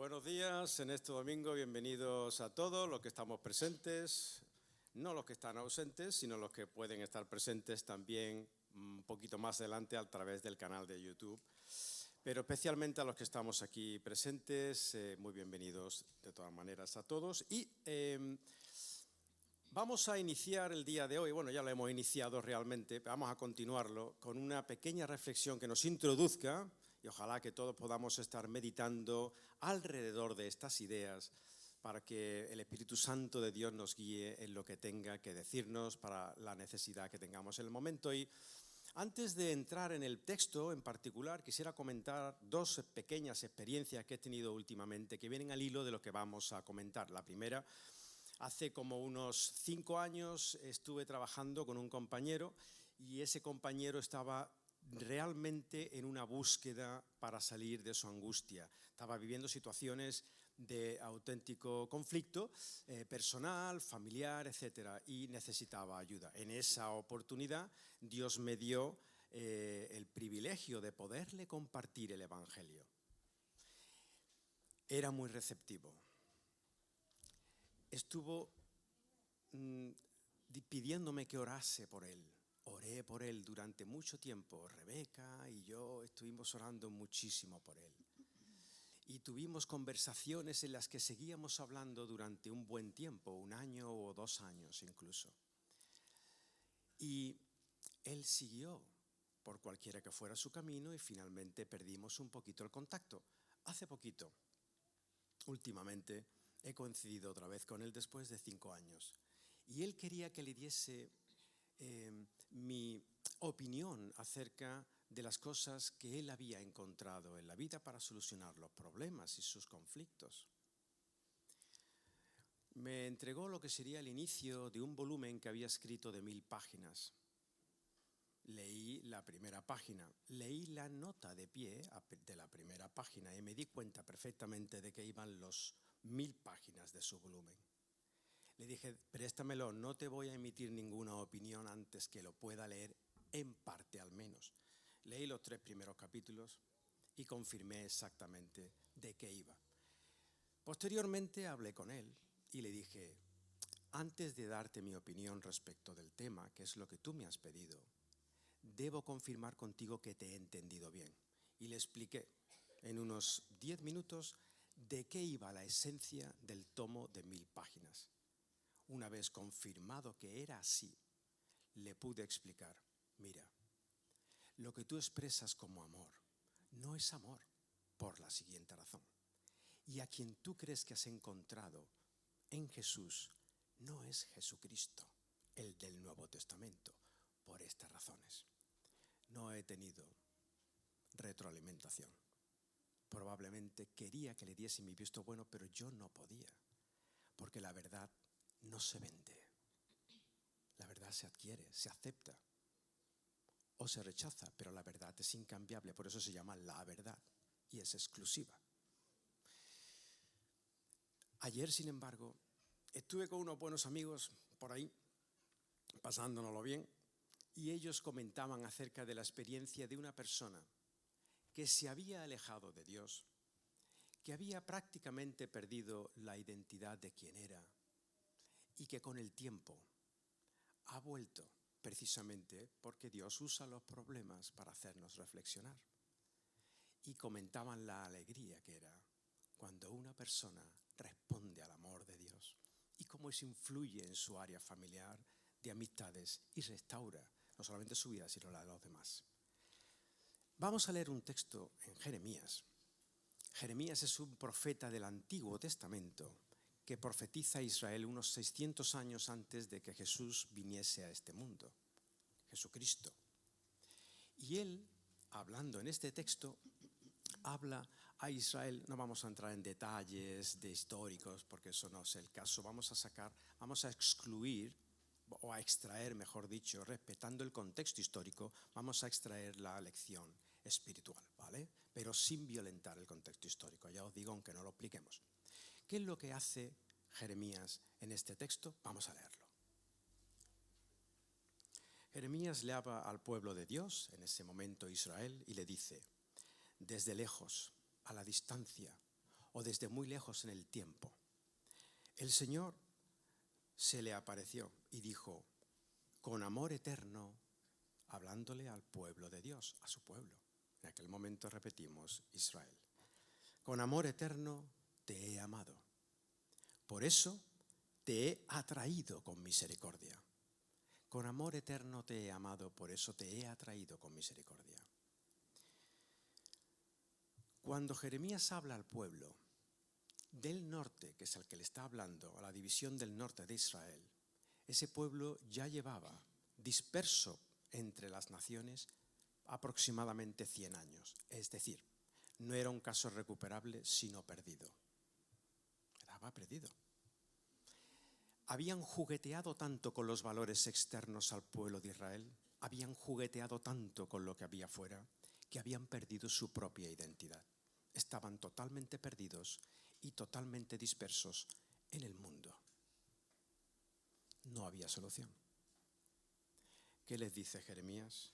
Buenos días en este domingo, bienvenidos a todos los que estamos presentes, no los que están ausentes, sino los que pueden estar presentes también un poquito más adelante a través del canal de YouTube. Pero especialmente a los que estamos aquí presentes, muy bienvenidos de todas maneras a todos. Y vamos a iniciar el día de hoy, bueno, ya lo hemos iniciado realmente, vamos a continuarlo con una pequeña reflexión que nos introduzca y ojalá que todos podamos estar meditando alrededor de estas ideas para que el Espíritu Santo de Dios nos guíe en lo que tenga que decirnos para la necesidad que tengamos en el momento. Y antes de entrar en el texto en particular, quisiera comentar dos pequeñas experiencias que he tenido últimamente que vienen al hilo de lo que vamos a comentar. La primera, hace como unos 5 años estuve trabajando con un compañero y ese compañero estaba realmente en una búsqueda para salir de su angustia. Estaba viviendo situaciones de auténtico conflicto personal, familiar, etcétera, y necesitaba ayuda. En esa oportunidad Dios me dio el privilegio de poderle compartir el Evangelio. Era muy receptivo. Estuvo pidiéndome que orase por él. Oré por él durante mucho tiempo. Rebeca y yo estuvimos orando muchísimo por él. Y tuvimos conversaciones en las que seguíamos hablando durante un buen tiempo, 1 año o 2 años incluso. Y él siguió por cualquiera que fuera su camino y finalmente perdimos un poquito el contacto. Hace poquito, últimamente, he coincidido otra vez con él después de 5 años. Y él quería que le diese mi opinión acerca de las cosas que él había encontrado en la vida para solucionar los problemas y sus conflictos. Me entregó lo que sería el inicio de un volumen que había escrito de 1000 páginas. Leí la primera página, leí la nota de pie de la primera página y me di cuenta perfectamente de que iban los 1000 páginas de su volumen. Le dije, préstamelo, no te voy a emitir ninguna opinión antes que lo pueda leer en parte al menos. Leí los 3 primeros capítulos y confirmé exactamente de qué iba. Posteriormente hablé con él y le dije, antes de darte mi opinión respecto del tema, que es lo que tú me has pedido, debo confirmar contigo que te he entendido bien. Y le expliqué en unos 10 minutos de qué iba la esencia del tomo de 1000 páginas. Una vez confirmado que era así, le pude explicar, mira, lo que tú expresas como amor no es amor por la siguiente razón. Y a quien tú crees que has encontrado en Jesús no es Jesucristo, el del Nuevo Testamento, por estas razones. No he tenido retroalimentación. Probablemente quería que le diese mi visto bueno, pero yo no podía, porque la verdad no se vende. La verdad se adquiere, se acepta o se rechaza, pero la verdad es incambiable, por eso se llama la verdad y es exclusiva. Ayer, sin embargo, estuve con unos buenos amigos por ahí, pasándonoslo bien, y ellos comentaban acerca de la experiencia de una persona que se había alejado de Dios, que había prácticamente perdido la identidad de quién era y que con el tiempo ha vuelto precisamente porque Dios usa los problemas para hacernos reflexionar. Y comentaban la alegría que era cuando una persona responde al amor de Dios y cómo eso influye en su área familiar, de amistades y restaura no solamente su vida, sino la de los demás. Vamos a leer un texto en Jeremías. Jeremías es un profeta del Antiguo Testamento que profetiza a Israel unos 600 años antes de que Jesús viniese a este mundo, Jesucristo. Y él, hablando en este texto, habla a Israel, no vamos a entrar en detalles de históricos porque eso no es el caso, vamos a excluir o a extraer, mejor dicho, respetando el contexto histórico, vamos a extraer la lección espiritual, ¿vale? Pero sin violentar el contexto histórico, ya os digo, aunque no lo expliquemos. ¿Qué es lo que hace Jeremías en este texto? Vamos a leerlo. Jeremías le habla al pueblo de Dios, en ese momento Israel, y le dice, desde lejos, a la distancia, o desde muy lejos en el tiempo. El Señor se le apareció y dijo, con amor eterno, hablándole al pueblo de Dios, a su pueblo. En aquel momento repetimos Israel. Con amor eterno te he amado. Por eso te he atraído con misericordia. Con amor eterno te he amado, por eso te he atraído con misericordia. Cuando Jeremías habla al pueblo del norte, que es el que le está hablando, a la división del norte de Israel, ese pueblo ya llevaba disperso entre las naciones aproximadamente 100 años. Es decir, no era un caso recuperable, sino perdido. Estaba perdido. Habían jugueteado tanto con los valores externos al pueblo de Israel, habían jugueteado tanto con lo que había fuera, que habían perdido su propia identidad. Estaban totalmente perdidos y totalmente dispersos en el mundo. No había solución. ¿Qué les dice Jeremías?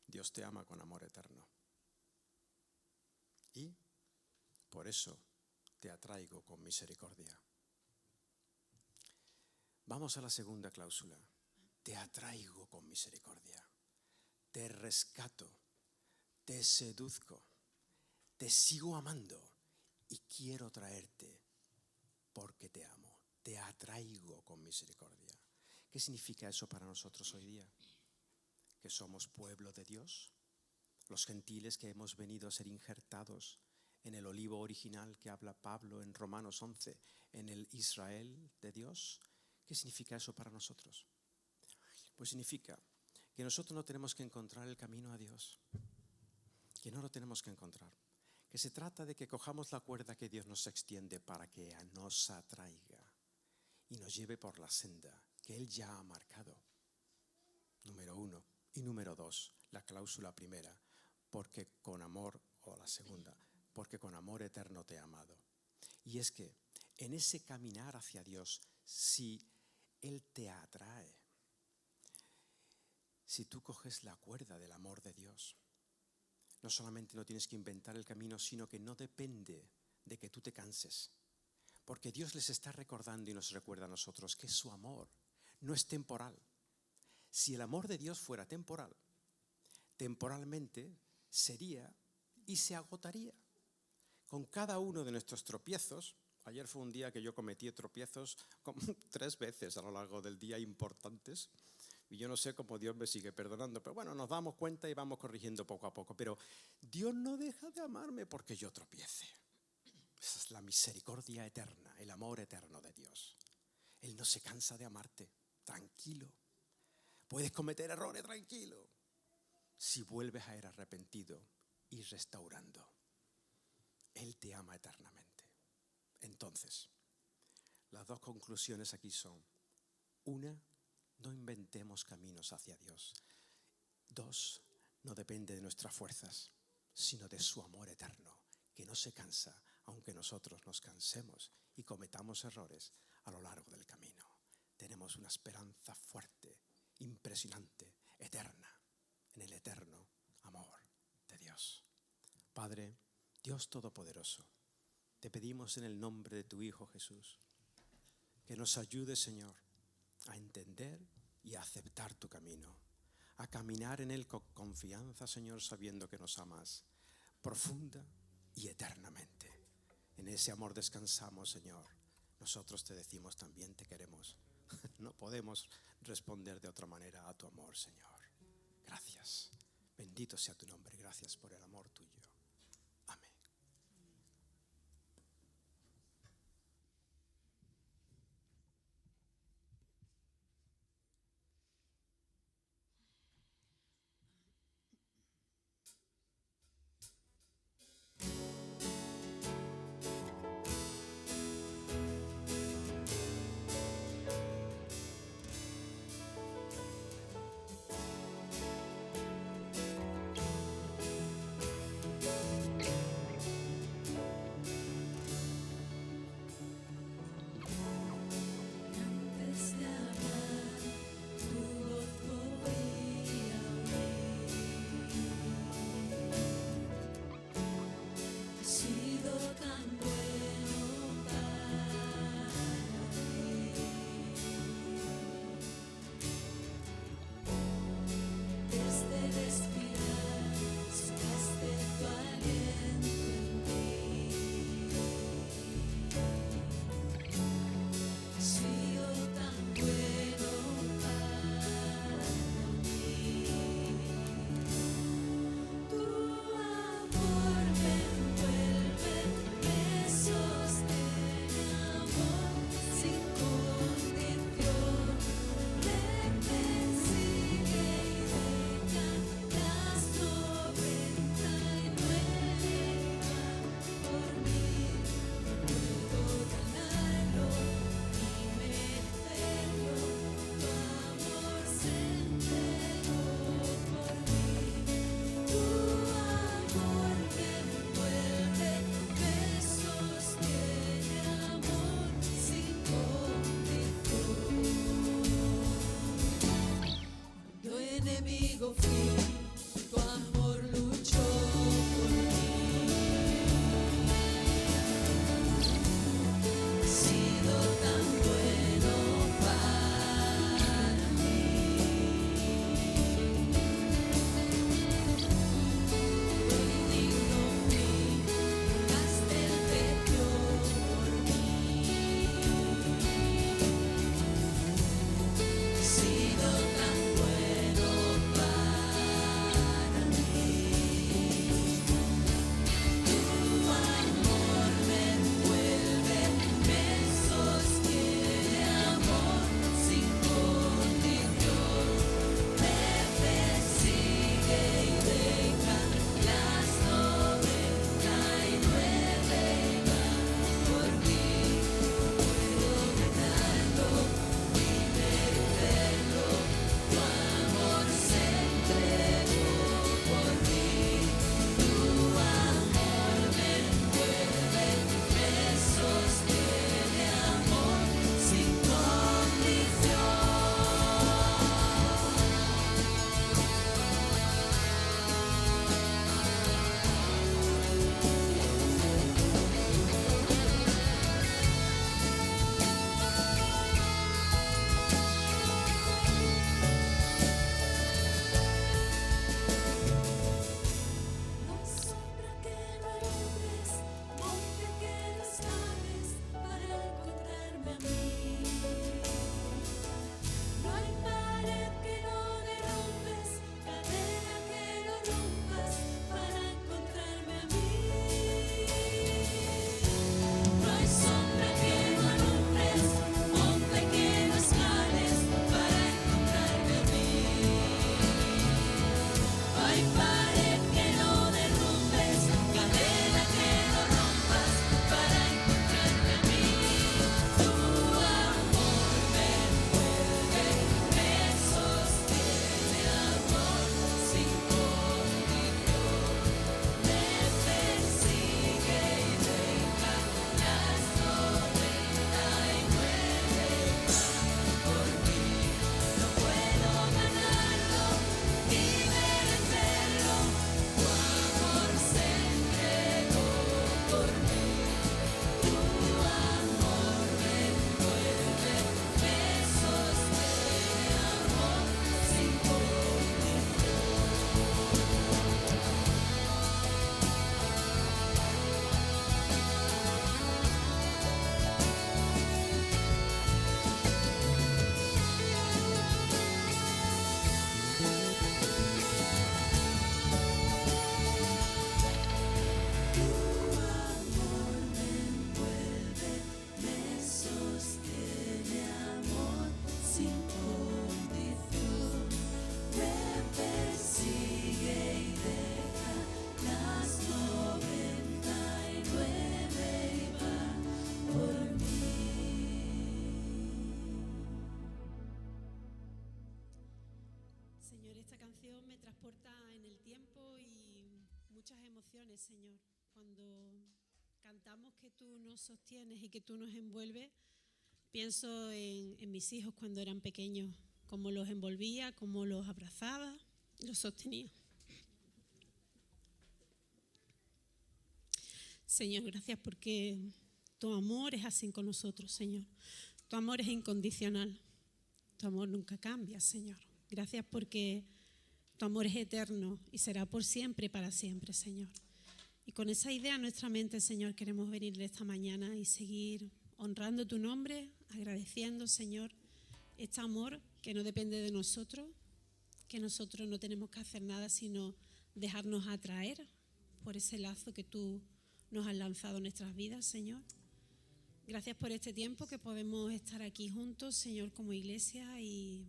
Dios te ama con amor eterno. Y por eso te atraigo con misericordia. Vamos a la segunda cláusula. Te atraigo con misericordia. Te rescato. Te seduzco. Te sigo amando y quiero traerte porque te amo. Te atraigo con misericordia. ¿Qué significa eso para nosotros hoy día? Que somos pueblo de Dios, los gentiles que hemos venido a ser injertados en el olivo original que habla Pablo en Romanos 11, en el Israel de Dios. ¿Qué significa eso para nosotros? Pues significa que nosotros no tenemos que encontrar el camino a Dios, que no lo tenemos que encontrar, que se trata de que cojamos la cuerda que Dios nos extiende para que nos atraiga y nos lleve por la senda que Él ya ha marcado. Número 1. Y número 2, la cláusula primera, porque con amor, o la segunda, porque con amor eterno te he amado. Y es que en ese caminar hacia Dios, si Él te atrae, si tú coges la cuerda del amor de Dios, no solamente no tienes que inventar el camino, sino que no depende de que tú te canses. Porque Dios les está recordando y nos recuerda a nosotros que su amor no es temporal. Si el amor de Dios fuera temporal, temporalmente sería y se agotaría. Con cada uno de nuestros tropiezos, ayer fue un día que yo cometí tropiezos como 3 veces a lo largo del día importantes, y yo no sé cómo Dios me sigue perdonando, pero bueno, nos damos cuenta y vamos corrigiendo poco a poco. Pero Dios no deja de amarme porque yo tropiece. Esa es la misericordia eterna, el amor eterno de Dios. Él no se cansa de amarte, tranquilo. Puedes cometer errores, tranquilo, si vuelves a ir arrepentido y restaurando. Él te ama eternamente. Entonces, las 2 conclusiones aquí son: 1, no inventemos caminos hacia Dios. 2, no depende de nuestras fuerzas, sino de su amor eterno, que no se cansa, aunque nosotros nos cansemos y cometamos errores a lo largo del camino. Tenemos una esperanza fuerte, impresionante, eterna, en el eterno amor de Dios. Padre, Dios Todopoderoso, te pedimos en el nombre de tu Hijo Jesús, que nos ayude, Señor, a entender y a aceptar tu camino, a caminar en él con confianza, Señor, sabiendo que nos amas profunda y eternamente. En ese amor descansamos, Señor. Nosotros te decimos también te queremos. No podemos responder de otra manera a tu amor, Señor. Gracias. Bendito sea tu nombre. Gracias por el amor tuyo. Amén. canciones, Señor. Cuando cantamos que tú nos sostienes y que tú nos envuelves, pienso en mis hijos cuando eran pequeños, cómo los envolvía, cómo los abrazaba, los sostenía. Señor, gracias porque tu amor es así con nosotros, Señor. Tu amor es incondicional. Tu amor nunca cambia, Señor. Gracias porque tu amor es eterno y será por siempre y para siempre, Señor. Y con esa idea en nuestra mente, Señor, queremos venir esta mañana y seguir honrando tu nombre, agradeciendo, Señor, este amor que no depende de nosotros, que nosotros no tenemos que hacer nada sino dejarnos atraer por ese lazo que tú nos has lanzado en nuestras vidas, Señor. Gracias por este tiempo que podemos estar aquí juntos, Señor, como iglesia y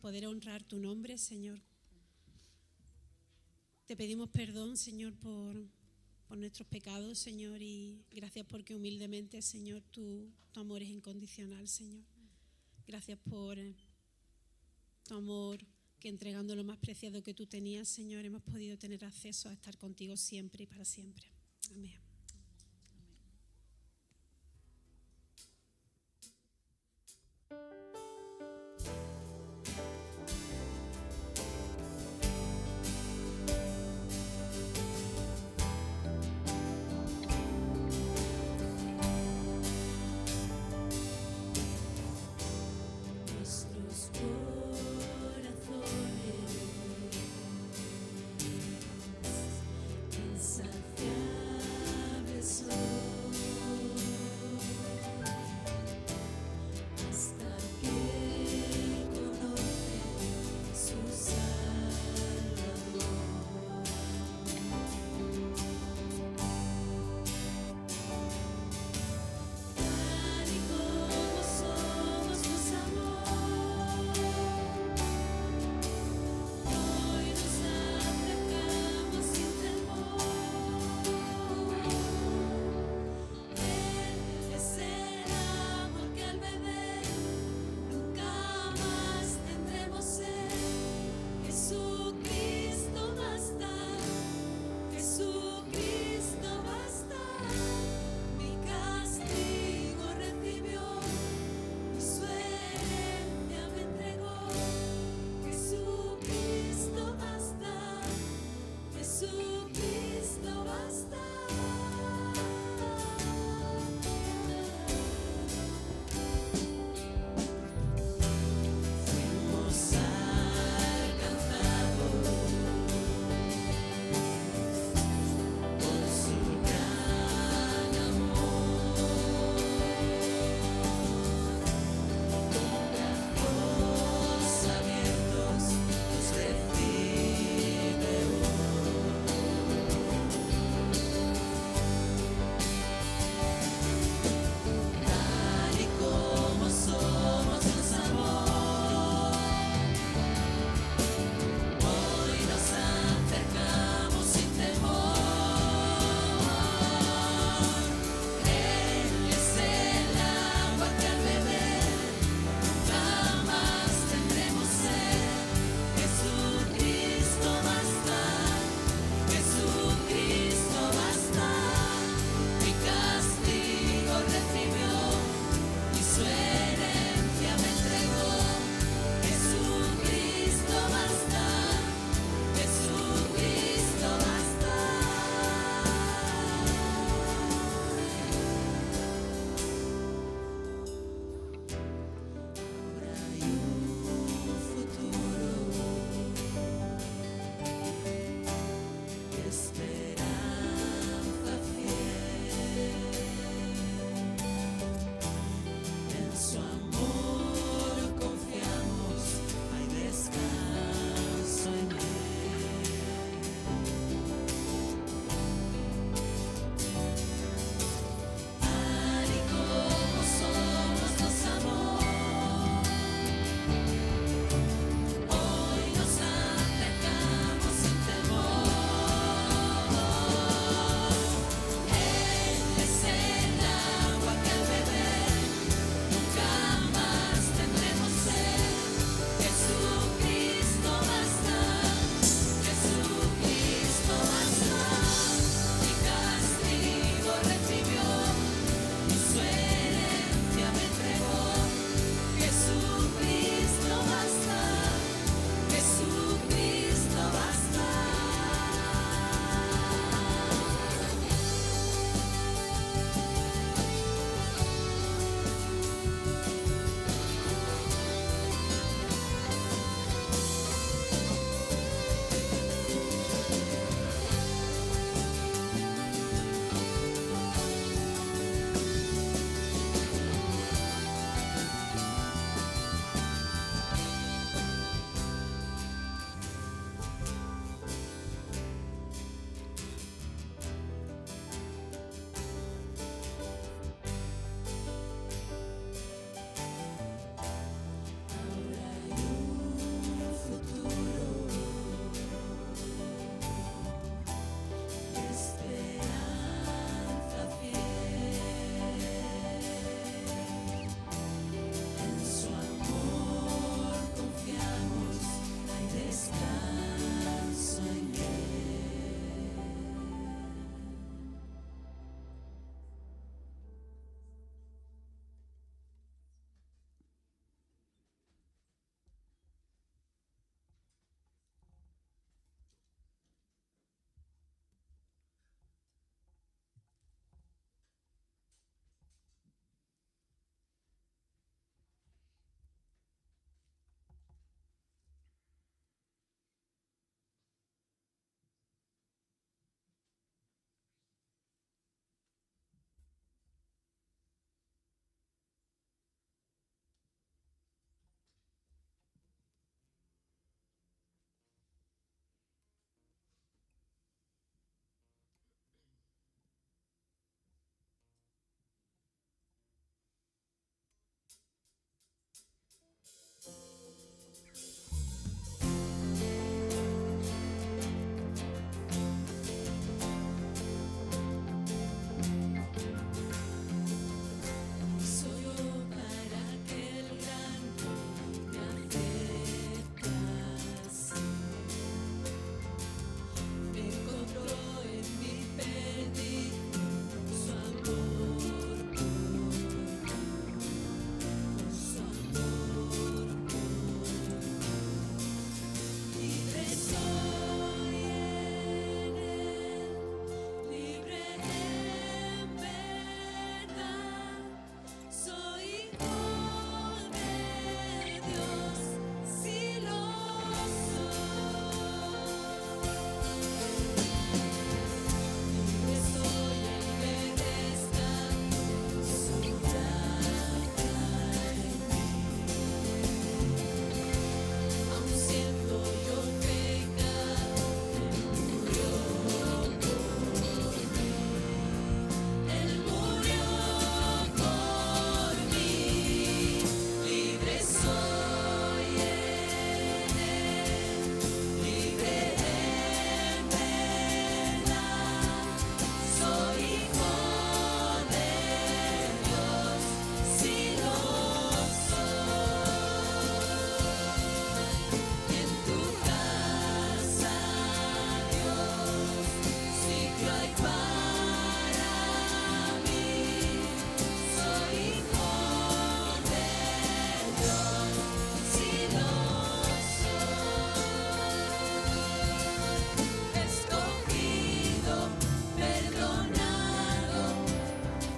poder honrar tu nombre, Señor. Te pedimos perdón, Señor, por nuestros pecados, Señor, y gracias porque humildemente, Señor, tu amor es incondicional, Señor. Gracias por tu amor, que entregando lo más preciado que tú tenías, Señor, hemos podido tener acceso a estar contigo siempre y para siempre. Amén. Saciar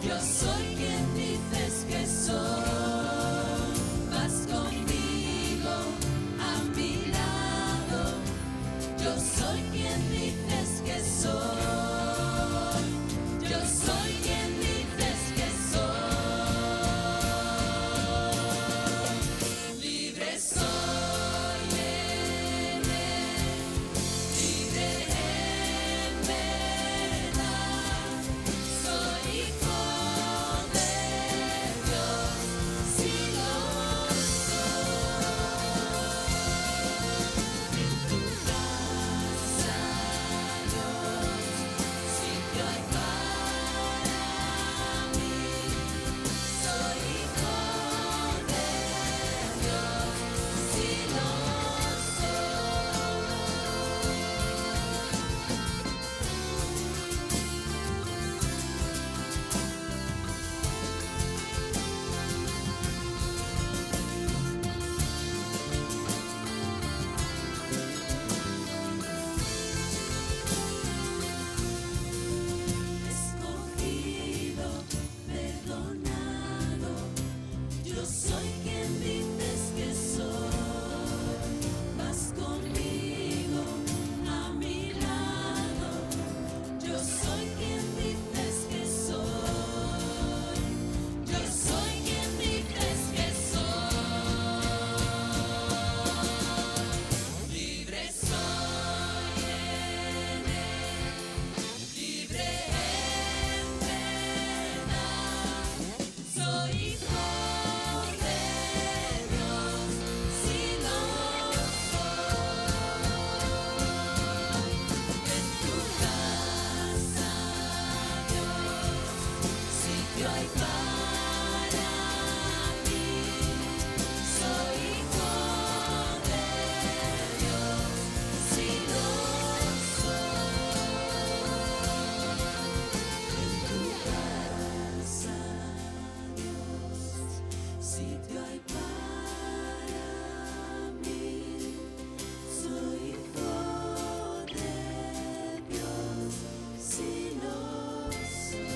Yo soy quien dices que soy, vas conmigo a mi lado. Yo soy quien dices que soy, yo soy quien dices que soy. Libre soy en él, libre en verdad. Soy hijo de Dios, si lo soy. En tu casa, Dios, sitio hay para mí. Soy hijo de Dios, si lo escogido, perdonado. Yo soy quien dices que soy, vas conmigo a mi lado. Yo soy quien dices que soy, yo soy quien dices que soy. Libre soy en él, libre en verdad. Soy hijo de Dios, si lo soy. En tu casa, Dios, sitio hay para mí. Soy hijo de Dios, si lo soy. Sitio hay para mí, soy hijo de Dios, si lo soy.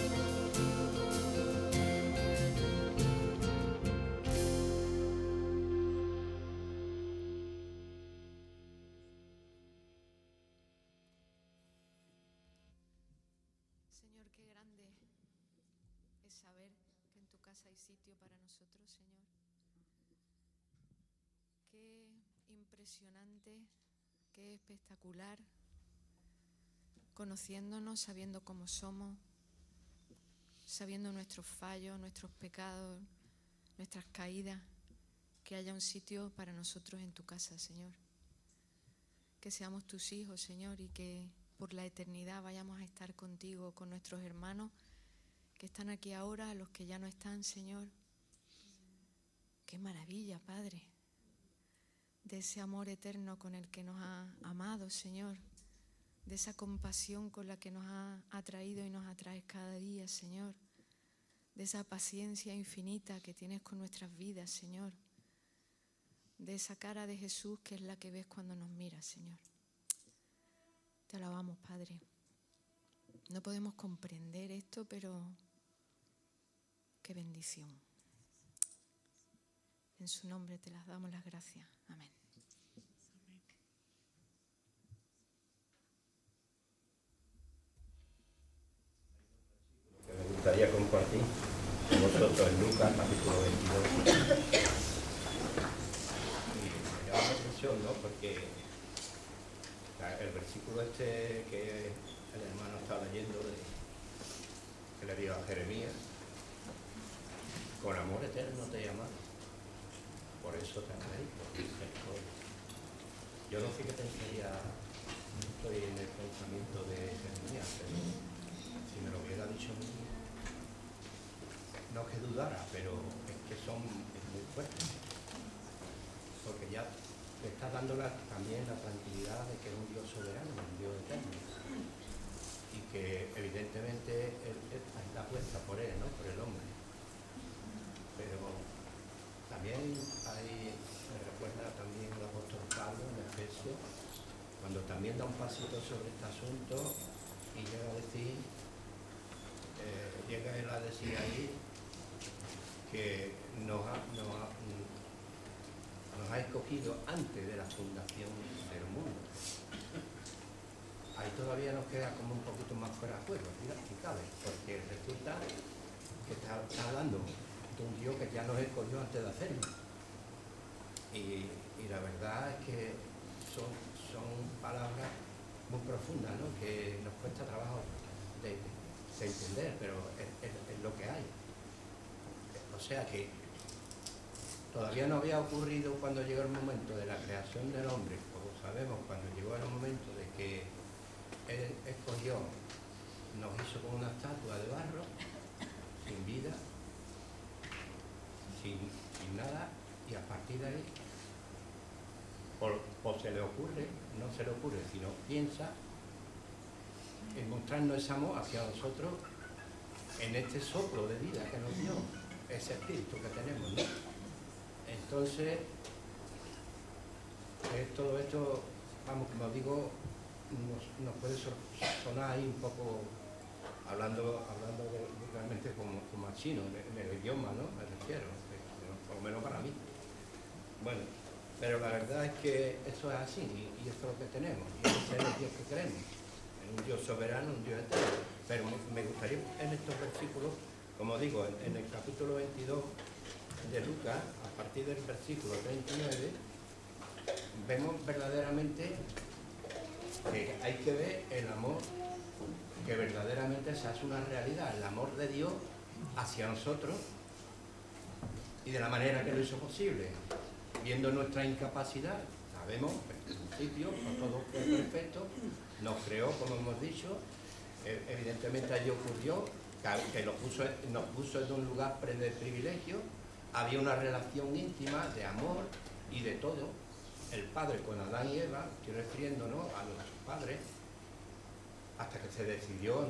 Señor, qué grande es saber que en tu casa hay sitio para nosotros, Señor. Qué impresionante, qué espectacular, conociéndonos, sabiendo cómo somos, sabiendo nuestros fallos, nuestros pecados, nuestras caídas, que haya un sitio para nosotros en tu casa, Señor. Que seamos tus hijos, Señor, y que por la eternidad vayamos a estar contigo, con nuestros hermanos que están aquí ahora, a los que ya no están, Señor. Qué maravilla, Padre, de ese amor eterno con el que nos ha amado, Señor, de esa compasión con la que nos ha atraído y nos atraes cada día, Señor, de esa paciencia infinita que tienes con nuestras vidas, Señor, de esa cara de Jesús que es la que ves cuando nos miras, Señor. Te alabamos, Padre. No podemos comprender esto, pero qué bendición. En su nombre te las damos las gracias. Amén. Que me gustaría compartir con vosotros en Lucas capítulo 22. Y me llama la atención, ¿no? Porque el versículo este que el hermano está leyendo, que le dio a Jeremías, con amor eterno te he llamado, por eso te amaré, por misericordia. Yo no sé qué pensaría, no estoy en el pensamiento de Jeremías, pero si me lo hubiera dicho a mí, no que dudara, pero es que es muy fuerte, porque ya le está dando también la tranquilidad de que es un Dios soberano, un Dios eterno, y que evidentemente está puesta por él, ¿no? Por el hombre. Pero también me recuerda también el apóstol Pablo en Efesios, cuando también da un pasito sobre este asunto y llega a decir llega él a decir ahí que nos ha escogido antes de la fundación del mundo. Ahí todavía nos queda como un poquito más fuera de juego, si cabe, porque resulta que está hablando de un Dios que ya nos escogió antes de hacerlo. Y la verdad es que son palabras muy profundas, ¿no? Que nos cuesta trabajo de entender, pero es lo que hay. O sea que todavía no había ocurrido cuando llegó el momento de la creación del hombre, como sabemos, cuando llegó el momento de que Él escogió, nos hizo como una estatua de barro, sin vida, sin nada, y a partir de ahí, o se le ocurre, no se le ocurre, sino piensa en mostrarnos ese amor hacia nosotros en este soplo de vida que nos dio, ese espíritu que tenemos, ¿no? Entonces, todo esto, vamos, como digo, nos puede sonar ahí un poco, hablando realmente como a chino, en el idioma, ¿no? Me refiero, por lo menos para mí. Bueno, pero la verdad es que eso es así, y esto es lo que tenemos, y ese es el Dios que creemos, en un Dios soberano, un Dios eterno. Pero me gustaría en estos versículos, como digo, en el capítulo 22 de Lucas, a partir del versículo 39, vemos verdaderamente que hay que ver el amor que verdaderamente se hace una realidad, el amor de Dios hacia nosotros y de la manera que lo hizo posible, viendo nuestra incapacidad. Sabemos que en principio no todo fue perfecto, nos creó, como hemos dicho, evidentemente allí ocurrió que nos puso en un lugar de privilegio, había una relación íntima de amor y de todo. El Padre con Adán y Eva, estoy refiriéndonos a los padres, hasta que se decidió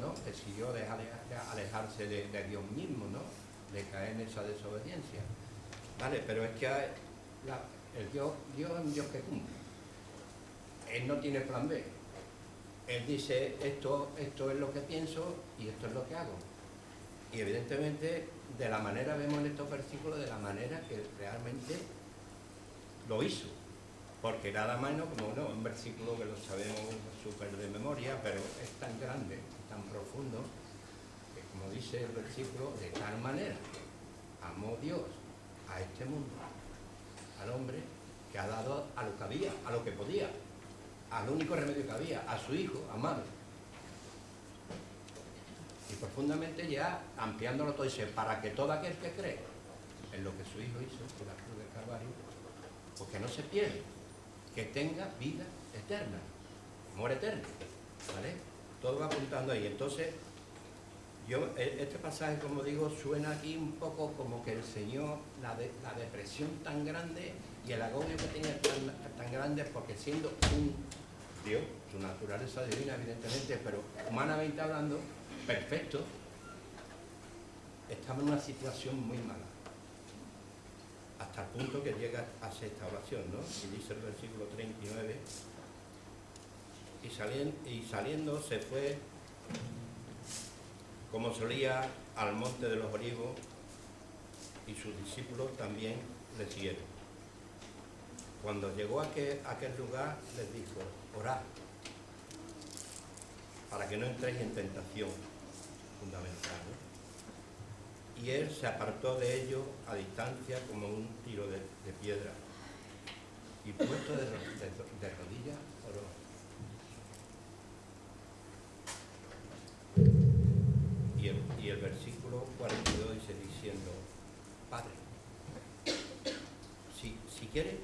alejarse de Dios mismo, ¿no? De caer en esa desobediencia. Vale, pero es que Dios es un Dios que cumple. Él no tiene plan B. Él dice, esto es lo que pienso y esto es lo que hago. Y evidentemente, de la manera, vemos en estos versículos, de la manera que realmente lo hizo. Porque nada más, como no, un versículo que lo sabemos súper de memoria, pero es tan grande, tan profundo, que como dice el versículo, de tal manera amó Dios a este mundo, al hombre, que ha dado a lo que había, a lo que podía, al único remedio que había, a su Hijo amado. Y profundamente ya ampliándolo todo, dice, para que todo aquel que cree en lo que su Hijo hizo en la cruz del Calvario, pues que no se pierda, que tenga vida eterna, amor eterno, ¿vale? Todo va apuntando ahí. Entonces, este pasaje, como digo, suena aquí un poco como que el Señor, la depresión tan grande y el agobio que tenía tan grande, porque siendo un Dios, su naturaleza divina, evidentemente, pero humanamente hablando, perfecto, estaba en una situación muy mala. Hasta el punto que llega a hacer esta oración, ¿no? Y dice el versículo 39, y saliendo se fue, como solía, al monte de los Olivos, y sus discípulos también le siguieron. Cuando llegó a aquel lugar, les dijo, orad, para que no entréis en tentación, fundamental, ¿no? Y él se apartó de ellos a distancia como un tiro de piedra, y puesto de rodillas oró. Y el versículo 42 dice diciendo, Padre, si quieres,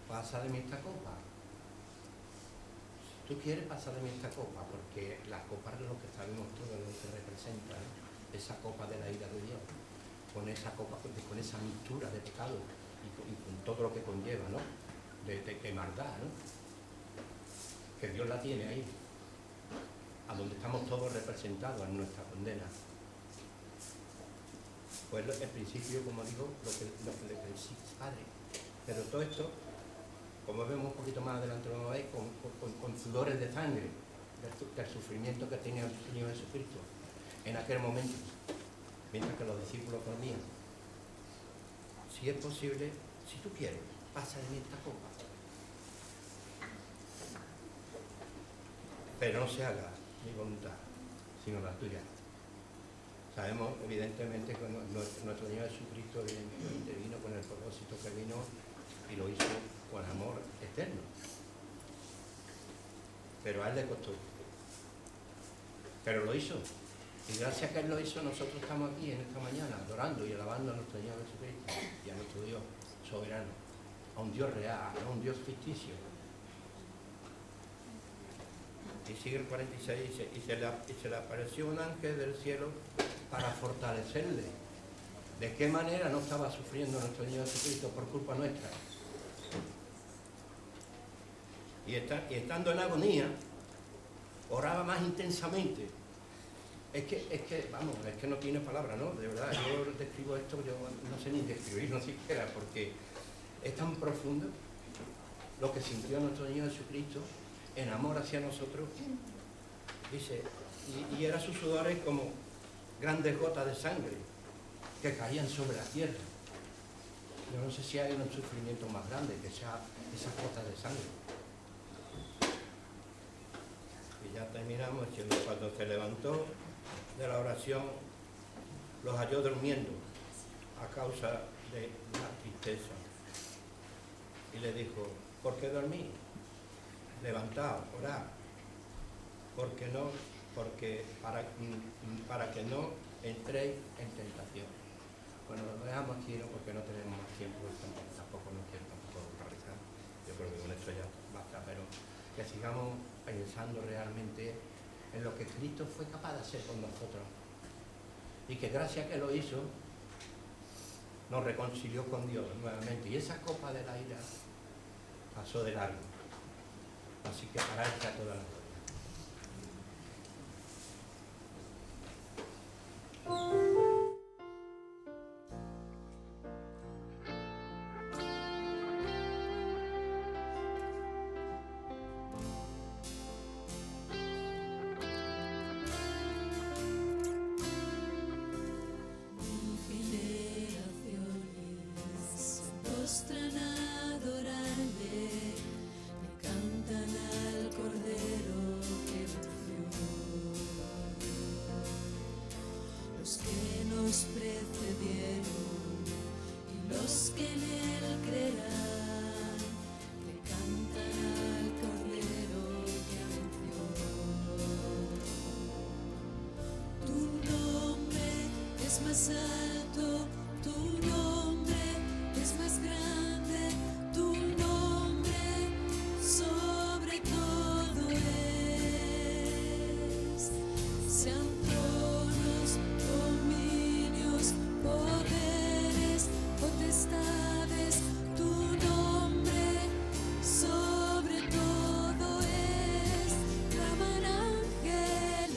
pasa de mí esta copa. Si tú quieres, pasa de mí esta copa, porque la copa es lo que sabemos todos, lo que representa, ¿no? Esa copa de la ira de Dios, con esa copa, con esa mixtura de pecado y con todo lo que conlleva, ¿no? De maldad, ¿no? Que Dios la tiene ahí, a donde estamos todos representados en nuestra condena. Pues el principio, como digo, lo que le decís, Padre. Pero todo esto, como vemos un poquito más adelante, lo veis, con sudores de sangre, del sufrimiento que tenía el Señor Jesucristo. en aquel momento, mientras que los discípulos dormían: si es posible, si tú quieres, pasa de mí esta copa. Pero no se haga mi voluntad, sino la tuya. Sabemos, evidentemente, que nuestro Señor Jesucristo evidentemente vino con el propósito que vino y lo hizo con amor eterno. Pero a Él le costó. Pero lo hizo. Y gracias a que Él lo hizo, nosotros estamos aquí en esta mañana adorando y alabando a nuestro Señor Jesucristo y a nuestro Dios soberano, a un Dios real, a un Dios ficticio. Y sigue el 46, y se le apareció un ángel del cielo para fortalecerle. ¿De qué manera no estaba sufriendo nuestro Señor Jesucristo por culpa nuestra? Y estando en agonía, oraba más intensamente. Es que no tiene palabras, ¿no? De verdad, yo describo esto, yo no sé ni describirlo siquiera, porque es tan profundo lo que sintió nuestro Señor Jesucristo en amor hacia nosotros. Dice, y eran sus sudores como grandes gotas de sangre que caían sobre la tierra. Yo no sé si hay un sufrimiento más grande que sea esas gotas de sangre. Y ya terminamos diciendo: cuando se levantó de la oración, los halló durmiendo a causa de la tristeza. Y le dijo: ¿por qué dormís? Levantaos, orad, porque para que no entréis en tentación. Bueno, lo dejamos aquí, ¿no? Porque no tenemos más tiempo, tampoco nos quiero realizar. Yo creo que con esto ya basta, pero que sigamos pensando realmente en lo que Cristo fue capaz de hacer con nosotros, y que gracias a que lo hizo, nos reconcilió con Dios nuevamente, y esa copa de la ira pasó de largo. Así que para Él sea toda la gloria. Postran a adorarle, le cantan al Cordero que venció. Los que nos precedieron y los que en Él creerán, le cantan al Cordero que venció. Tu nombre es más alto, tu nombre es más grande, tu nombre sobre todo es. Sean tronos, dominios, poderes, potestades, tu nombre sobre todo es. Claman ángeles,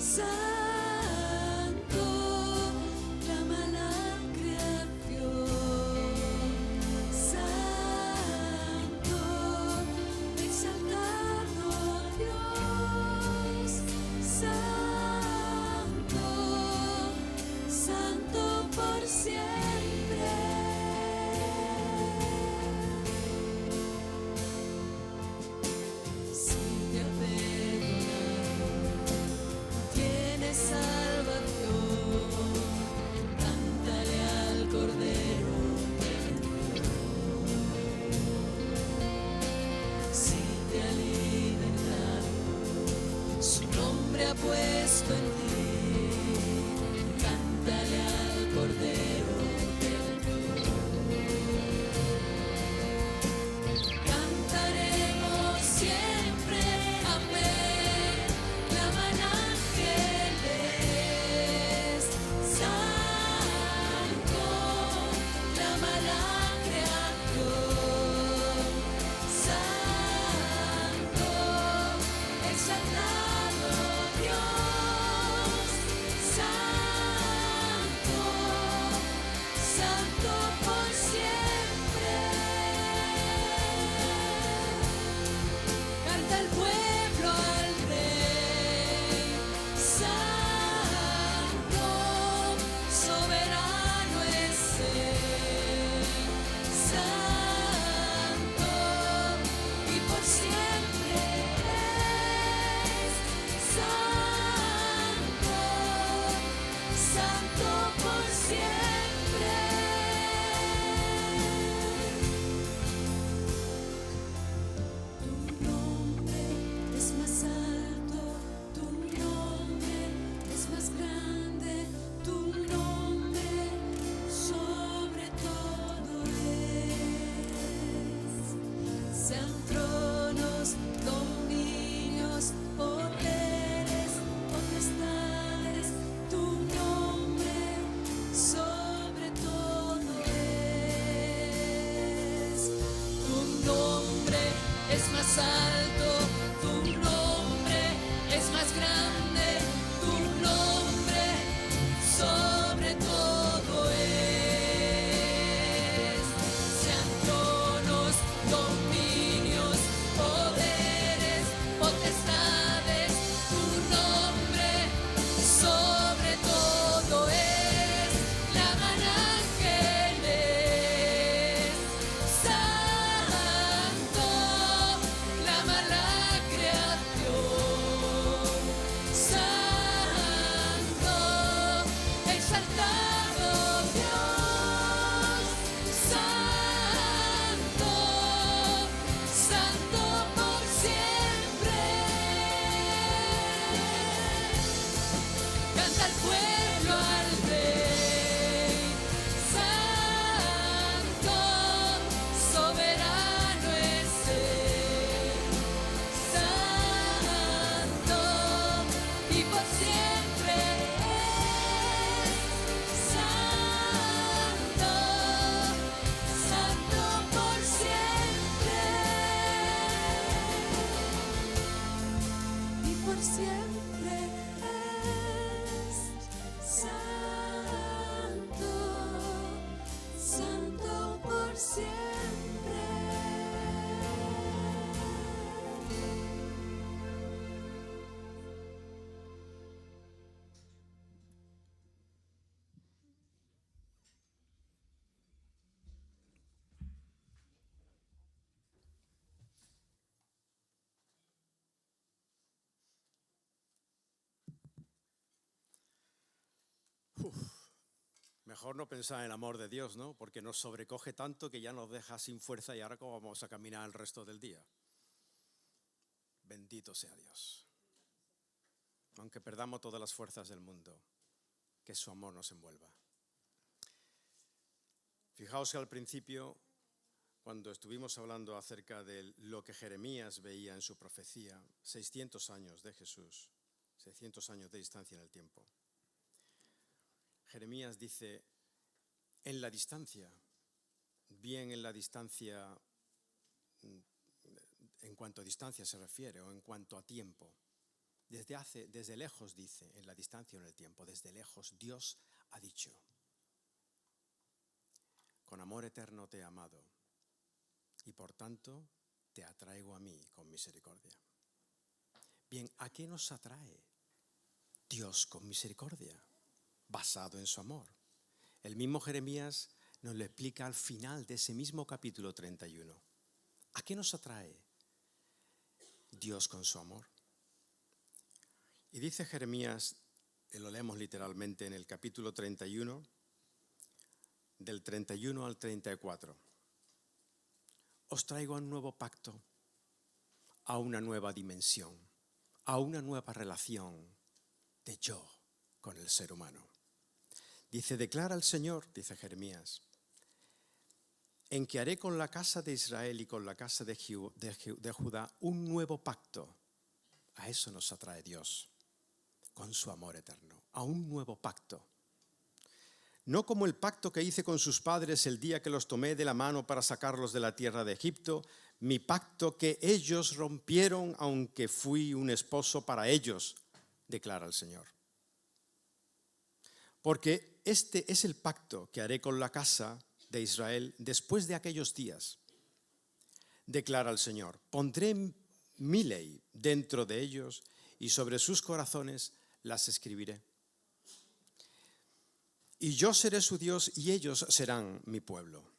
santo, claman al pueblo, al Rey. Santo, soberano es Él. Santo, y por siempre es. Santo, santo por siempre. Y por siempre es santo, santo por siempre. Mejor no pensar en el amor de Dios, ¿no? Porque nos sobrecoge tanto que ya nos deja sin fuerza y ahora cómo vamos a caminar el resto del día. Bendito sea Dios. Aunque perdamos todas las fuerzas del mundo, que su amor nos envuelva. Fijaos que al principio, cuando estuvimos hablando acerca de lo que Jeremías veía en su profecía, 600 años de Jesús, 600 años de distancia en el tiempo. Jeremías dice, en la distancia, bien en la distancia, en cuanto a distancia se refiere, o en cuanto a tiempo, desde lejos dice, en la distancia o en el tiempo, desde lejos Dios ha dicho, con amor eterno te he amado, y por tanto te atraigo a mí con misericordia. Bien, ¿a qué nos atrae Dios con misericordia? Basado en su amor. El mismo Jeremías nos lo explica al final de ese mismo capítulo 31. ¿A qué nos atrae Dios con su amor? Y dice Jeremías, lo leemos literalmente en el capítulo 31, del 31 al 34. Os traigo a un nuevo pacto, a una nueva dimensión, a una nueva relación de yo con el ser humano. Dice, declara el Señor, dice Jeremías, en que haré con la casa de Israel y con la casa de Judá un nuevo pacto. A eso nos atrae Dios, con su amor eterno, a un nuevo pacto. No como el pacto que hice con sus padres el día que los tomé de la mano para sacarlos de la tierra de Egipto, mi pacto que ellos rompieron, aunque fui un esposo para ellos, declara el Señor. Porque este es el pacto que haré con la casa de Israel después de aquellos días, declara el Señor. Pondré mi ley dentro de ellos y sobre sus corazones las escribiré. Y yo seré su Dios y ellos serán mi pueblo.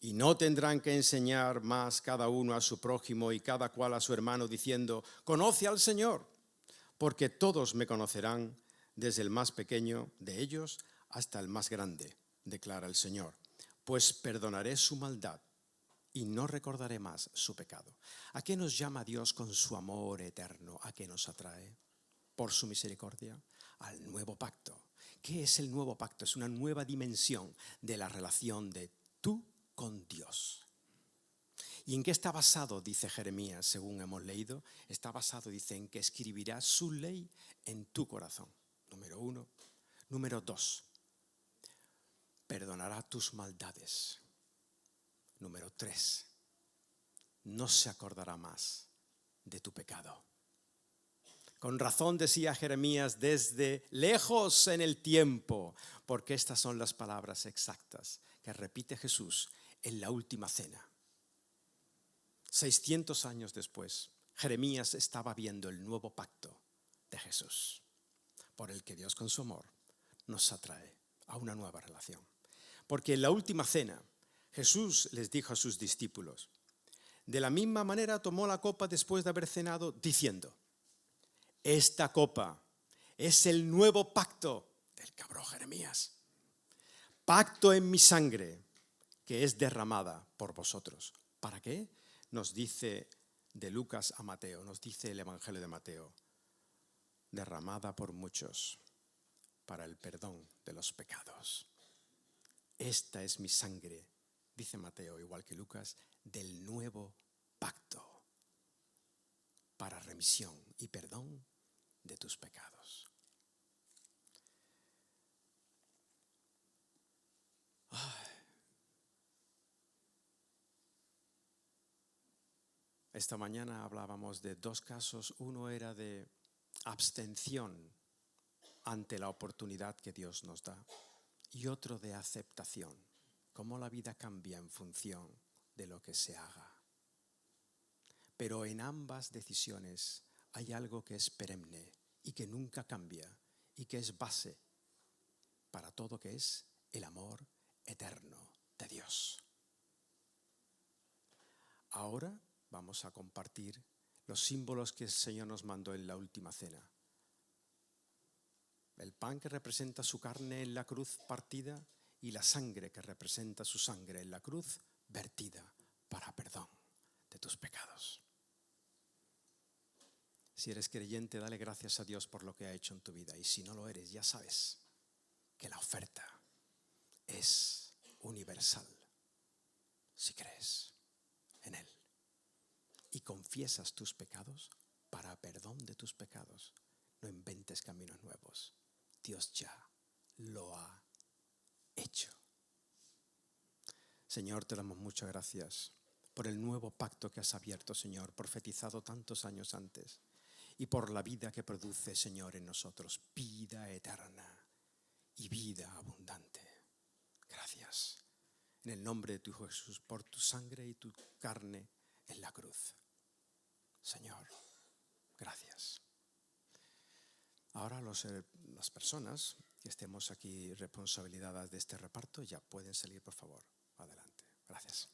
Y no tendrán que enseñar más cada uno a su prójimo y cada cual a su hermano diciendo, conoce al Señor, porque todos me conocerán, desde el más pequeño de ellos hasta el más grande, declara el Señor, pues perdonaré su maldad y no recordaré más su pecado. ¿A qué nos llama Dios con su amor eterno? ¿A qué nos atrae? Por su misericordia, al nuevo pacto. ¿Qué es el nuevo pacto? Es una nueva dimensión de la relación de tú con Dios. ¿Y en qué está basado? Dice Jeremías, según hemos leído. Está basado, dice, en que escribirá su ley en tu corazón. Número 1. Número 2. Perdonará tus maldades. Número 3. No se acordará más de tu pecado. Con razón decía Jeremías desde lejos en el tiempo, porque estas son las palabras exactas que repite Jesús en la última cena. 600 años después, Jeremías estaba viendo el nuevo pacto de Jesús, por el que Dios con su amor nos atrae a una nueva relación. Porque en la última cena, Jesús les dijo a sus discípulos, de la misma manera tomó la copa después de haber cenado, diciendo, esta copa es el nuevo pacto del que habló Jeremías. Pacto en mi sangre, que es derramada por vosotros. ¿Para qué? Nos dice de Lucas a Mateo, nos dice el Evangelio de Mateo. Derramada por muchos para el perdón de los pecados. Esta es mi sangre, dice Mateo, igual que Lucas, del nuevo pacto para remisión y perdón de tus pecados. Esta mañana hablábamos de dos casos. Uno era de abstención ante la oportunidad que Dios nos da y otro de aceptación, cómo la vida cambia en función de lo que se haga. Pero en ambas decisiones hay algo que es perenne y que nunca cambia y que es base para todo, que es el amor eterno de Dios. Ahora vamos a compartir los símbolos que el Señor nos mandó en la última cena. El pan que representa su carne en la cruz partida y la sangre que representa su sangre en la cruz vertida para perdón de tus pecados. Si eres creyente, dale gracias a Dios por lo que ha hecho en tu vida. Y si no lo eres, ya sabes que la oferta es universal si crees en Él y confiesas tus pecados para perdón de tus pecados. No inventes caminos nuevos. Dios ya lo ha hecho. Señor, te damos muchas gracias por el nuevo pacto que has abierto, Señor, profetizado tantos años antes, y por la vida que produce, Señor, en nosotros, vida eterna y vida abundante. Gracias. En el nombre de tu Hijo Jesús, por tu sangre y tu carne en la cruz. Señor, gracias. Ahora las personas que estemos aquí responsabilizadas de este reparto ya pueden salir, por favor. Adelante. Gracias.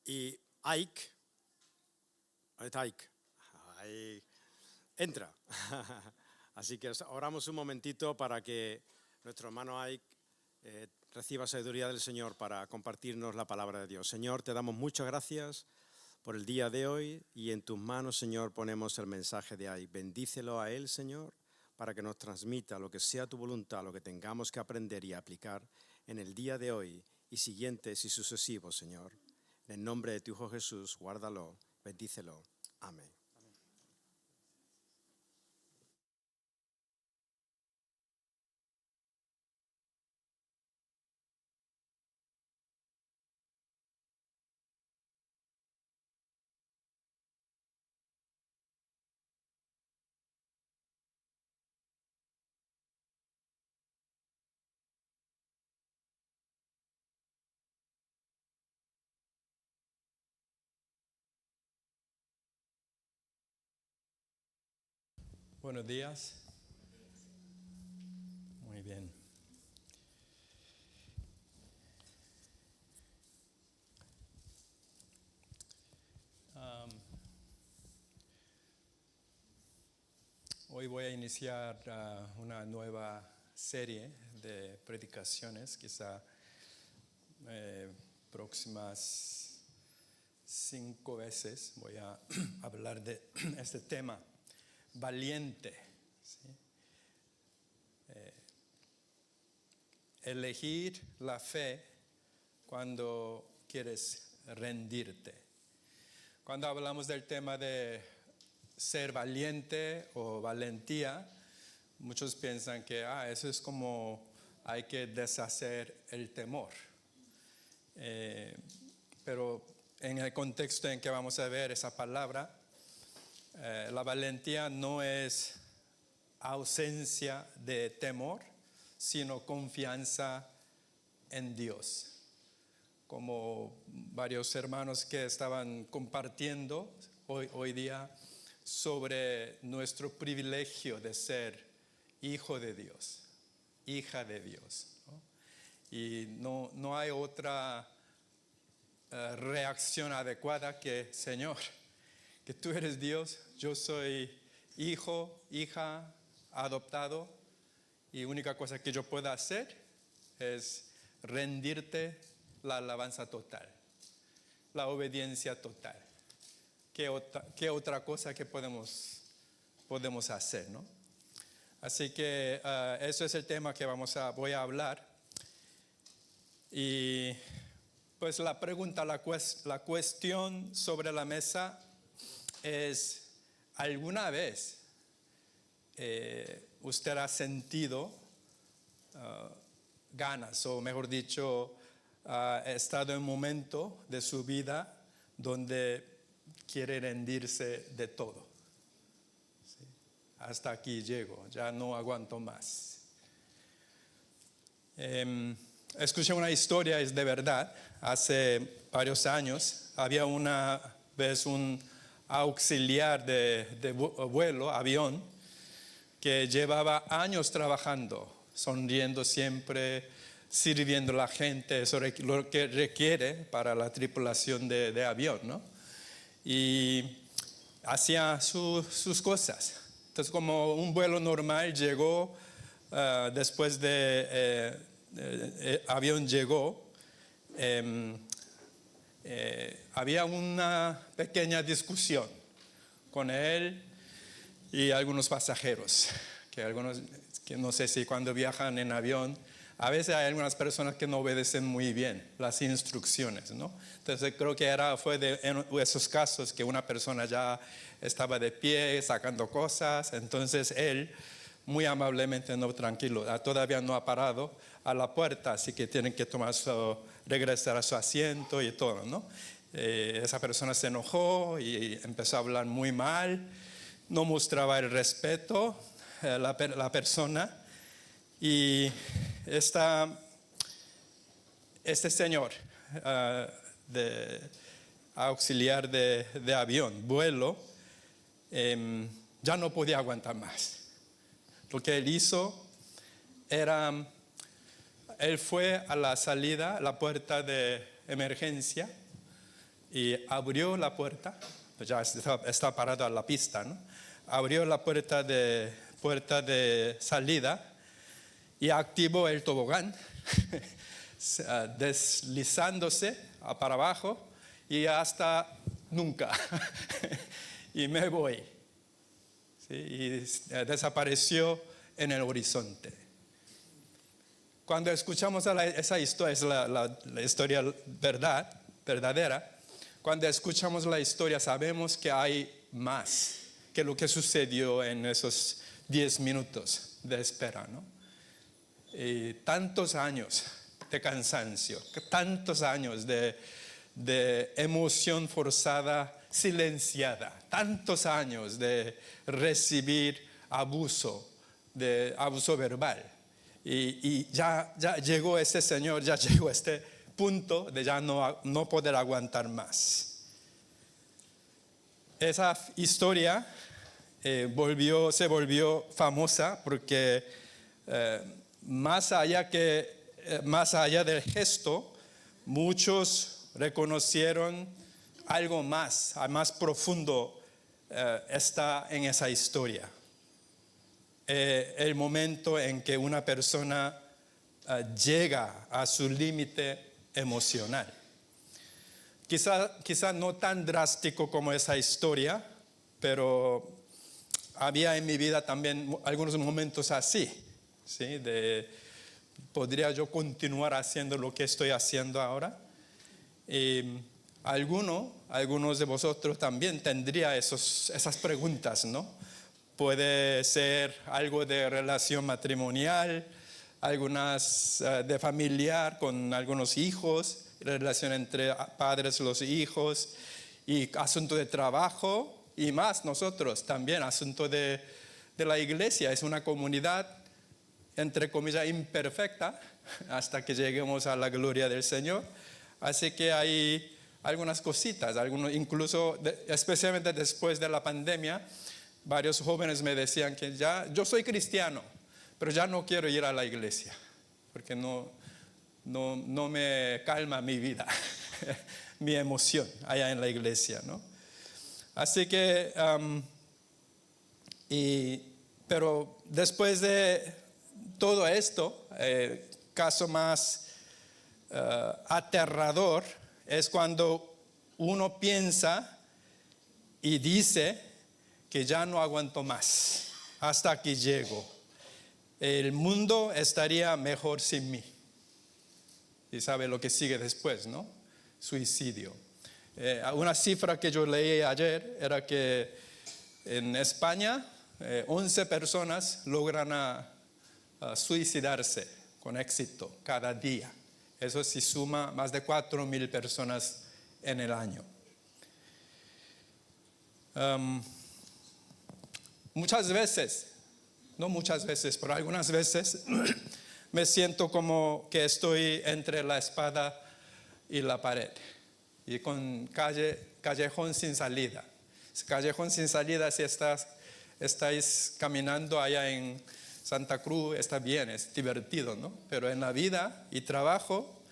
Y Ike, ahí entra. Así que oramos un momentito para que nuestro hermano Ike reciba sabiduría del Señor para compartirnos la palabra de Dios. Señor, te damos muchas gracias por el día de hoy y en tus manos, Señor, ponemos el mensaje de Ike. Bendícelo a él, Señor, para que nos transmita lo que sea tu voluntad, lo que tengamos que aprender y aplicar en el día de hoy y siguientes y sucesivos, Señor. En el nombre de tu Hijo Jesús, guárdalo, bendícelo. Amén. Buenos días. Muy bien. Hoy voy a iniciar una nueva serie de predicaciones, quizá próximas 5 veces voy a hablar de este tema, valiente. ¿Sí? Elegir la fe cuando quieres rendirte. Cuando hablamos del tema de ser valiente o valentía, muchos piensan que eso es como hay que deshacer el temor. Pero en el contexto en que vamos a ver esa palabra, la valentía no es ausencia de temor, sino confianza en Dios. Como varios hermanos que estaban compartiendo hoy día sobre nuestro privilegio de ser hijo de Dios, hija de Dios, ¿no? Y no hay otra reacción adecuada que, Señor, que tú eres Dios, yo soy hijo, hija, adoptado, y única cosa que yo pueda hacer es rendirte la alabanza total, la obediencia total. ¿Qué otra cosa que podemos hacer, ¿no? Así que eso es el tema que voy a hablar. Y pues la pregunta, la cuestión sobre la mesa es, ¿alguna vez usted ha sentido ganas, o mejor dicho, ha estado en un momento de su vida donde quiere rendirse de todo? ¿Sí? Hasta aquí llego, ya no aguanto más. Escuché una historia, es de verdad. Hace varios años había una vez un auxiliar de vuelo, avión, que llevaba años trabajando, sonriendo siempre, sirviendo a la gente, eso es lo que requiere para la tripulación de avión, ¿no? Y hacía sus cosas. Entonces, como un vuelo normal llegó, después de avión llegó, había una pequeña discusión con él y algunos pasajeros, que no sé si cuando viajan en avión, a veces hay algunas personas que no obedecen muy bien las instrucciones, ¿no? Entonces creo que fue de esos casos que una persona ya estaba de pie sacando cosas, entonces él muy amablemente, no, tranquilo, todavía no ha parado a la puerta, así que tienen que regresar a su asiento y todo, ¿no? Esa persona se enojó y empezó a hablar muy mal, no mostraba el respeto la persona, y este señor auxiliar de avión, vuelo, ya no podía aguantar más. Lo que él hizo él fue a la salida, la puerta de emergencia, y abrió la puerta, pues ya está parado a la pista, ¿no? Abrió la puerta de salida y activó el tobogán, deslizándose para abajo y hasta nunca. Y me voy. ¿Sí? Y desapareció en el horizonte. Cuando escuchamos esa historia, es la historia verdadera. Cuando escuchamos la historia sabemos que hay más que lo que sucedió en esos 10 minutos de espera, ¿no? Y tantos años de cansancio, tantos años de emoción forzada, silenciada, tantos años de recibir abuso verbal. Y ya llegó ese señor, ya llegó a este punto de ya no poder aguantar más. Esa historia se volvió famosa porque más allá del gesto, muchos reconocieron algo más profundo está en esa historia. el momento en que una persona llega a su límite emocional. Quizá no tan drástico como esa historia, pero había en mi vida también algunos momentos así, ¿sí? ¿Podría yo continuar haciendo lo que estoy haciendo ahora? Algunos de vosotros también tendría esas preguntas, ¿no? Puede ser algo de relación matrimonial, algunas de familiar con algunos hijos, relación entre padres y los hijos, y asunto de trabajo, y más nosotros también, asunto de la iglesia. Es una comunidad, entre comillas, imperfecta, hasta que lleguemos a la gloria del Señor. Así que hay algunas cositas, incluso especialmente después de la pandemia, varios jóvenes me decían que yo soy cristiano, pero ya no quiero ir a la iglesia, porque no me calma mi vida, mi emoción allá en la iglesia, ¿no? Así que, pero después de todo esto, caso más aterrador es cuando uno piensa y dice que ya no aguanto más, hasta aquí llego. El mundo estaría mejor sin mí. Y sabe lo que sigue después, ¿no? Suicidio. Una cifra que yo leí ayer era que en España 11 personas logran suicidarse con éxito cada día. Eso sí suma más de 4,000 personas en el año. Muchas veces, no muchas veces, pero algunas veces me siento como que estoy entre la espada y la pared, y con callejón sin salida. Callejón sin salida, si estáis caminando allá en Santa Cruz, está bien, es divertido, ¿no? Pero en la vida y trabajo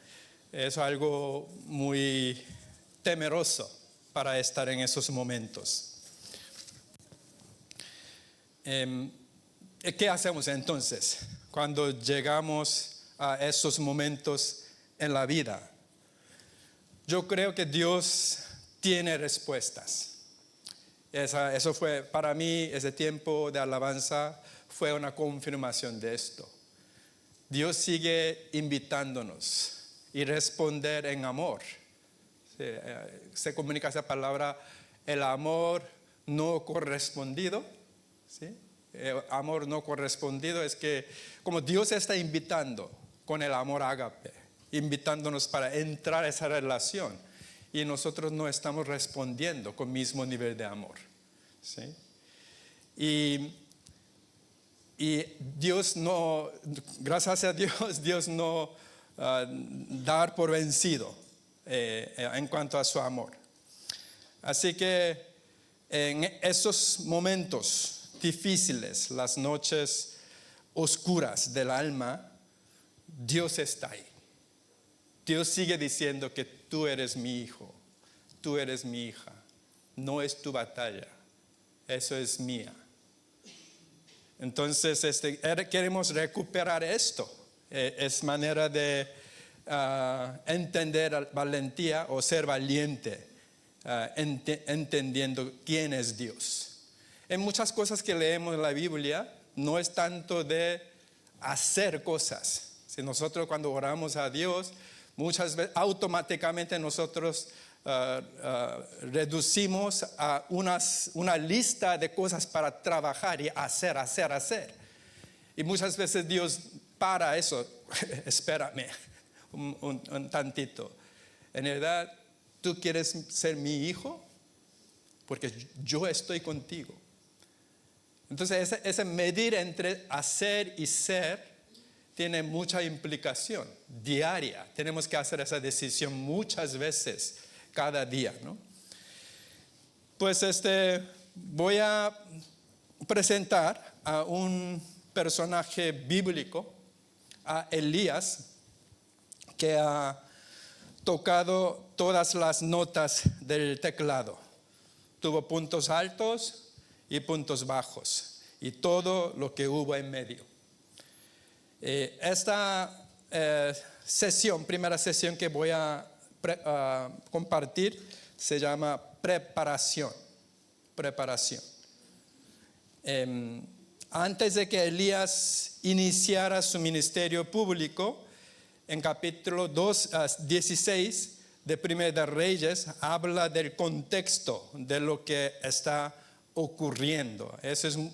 es algo muy temeroso para estar en esos momentos. ¿Qué hacemos entonces cuando llegamos a esos momentos en la vida? Yo creo que Dios tiene respuestas. Eso fue para mí, ese tiempo de alabanza fue una confirmación de esto. Dios sigue invitándonos y responder en amor. Se comunica esa palabra, el amor no correspondido. ¿Sí? Amor no correspondido es que como Dios está invitando con el amor ágape, invitándonos para entrar a esa relación, y nosotros no estamos respondiendo con el mismo nivel de amor. ¿Sí? Y Dios no, gracias a Dios no dar por vencido en cuanto a su amor. Así que en esos momentos difíciles, las noches oscuras del alma, Dios está ahí. Dios sigue diciendo que tú eres mi hijo, tú eres mi hija. No es tu batalla, eso es mía. Entonces queremos recuperar esto. Es manera de entender valentía o ser valiente, entendiendo quién es Dios. En muchas cosas que leemos en la Biblia no es tanto de hacer cosas. Si nosotros cuando oramos a Dios, muchas veces automáticamente nosotros reducimos a una lista de cosas para trabajar y hacer. Y muchas veces Dios para eso. Espérame un tantito. En realidad, ¿tú quieres ser mi hijo? Porque yo estoy contigo. Entonces, ese medir entre hacer y ser tiene mucha implicación diaria. Tenemos que hacer esa decisión muchas veces cada día, ¿no? Pues voy a presentar a un personaje bíblico, a Elías, que ha tocado todas las notas del teclado. Tuvo puntos altos y puntos bajos. y todo lo que hubo en medio. Esta primera sesión que voy a compartir, se llama preparación. Antes de que Elías iniciara su ministerio público, en capítulo 16 de Primera de Reyes, habla del contexto de lo que está ocurriendo.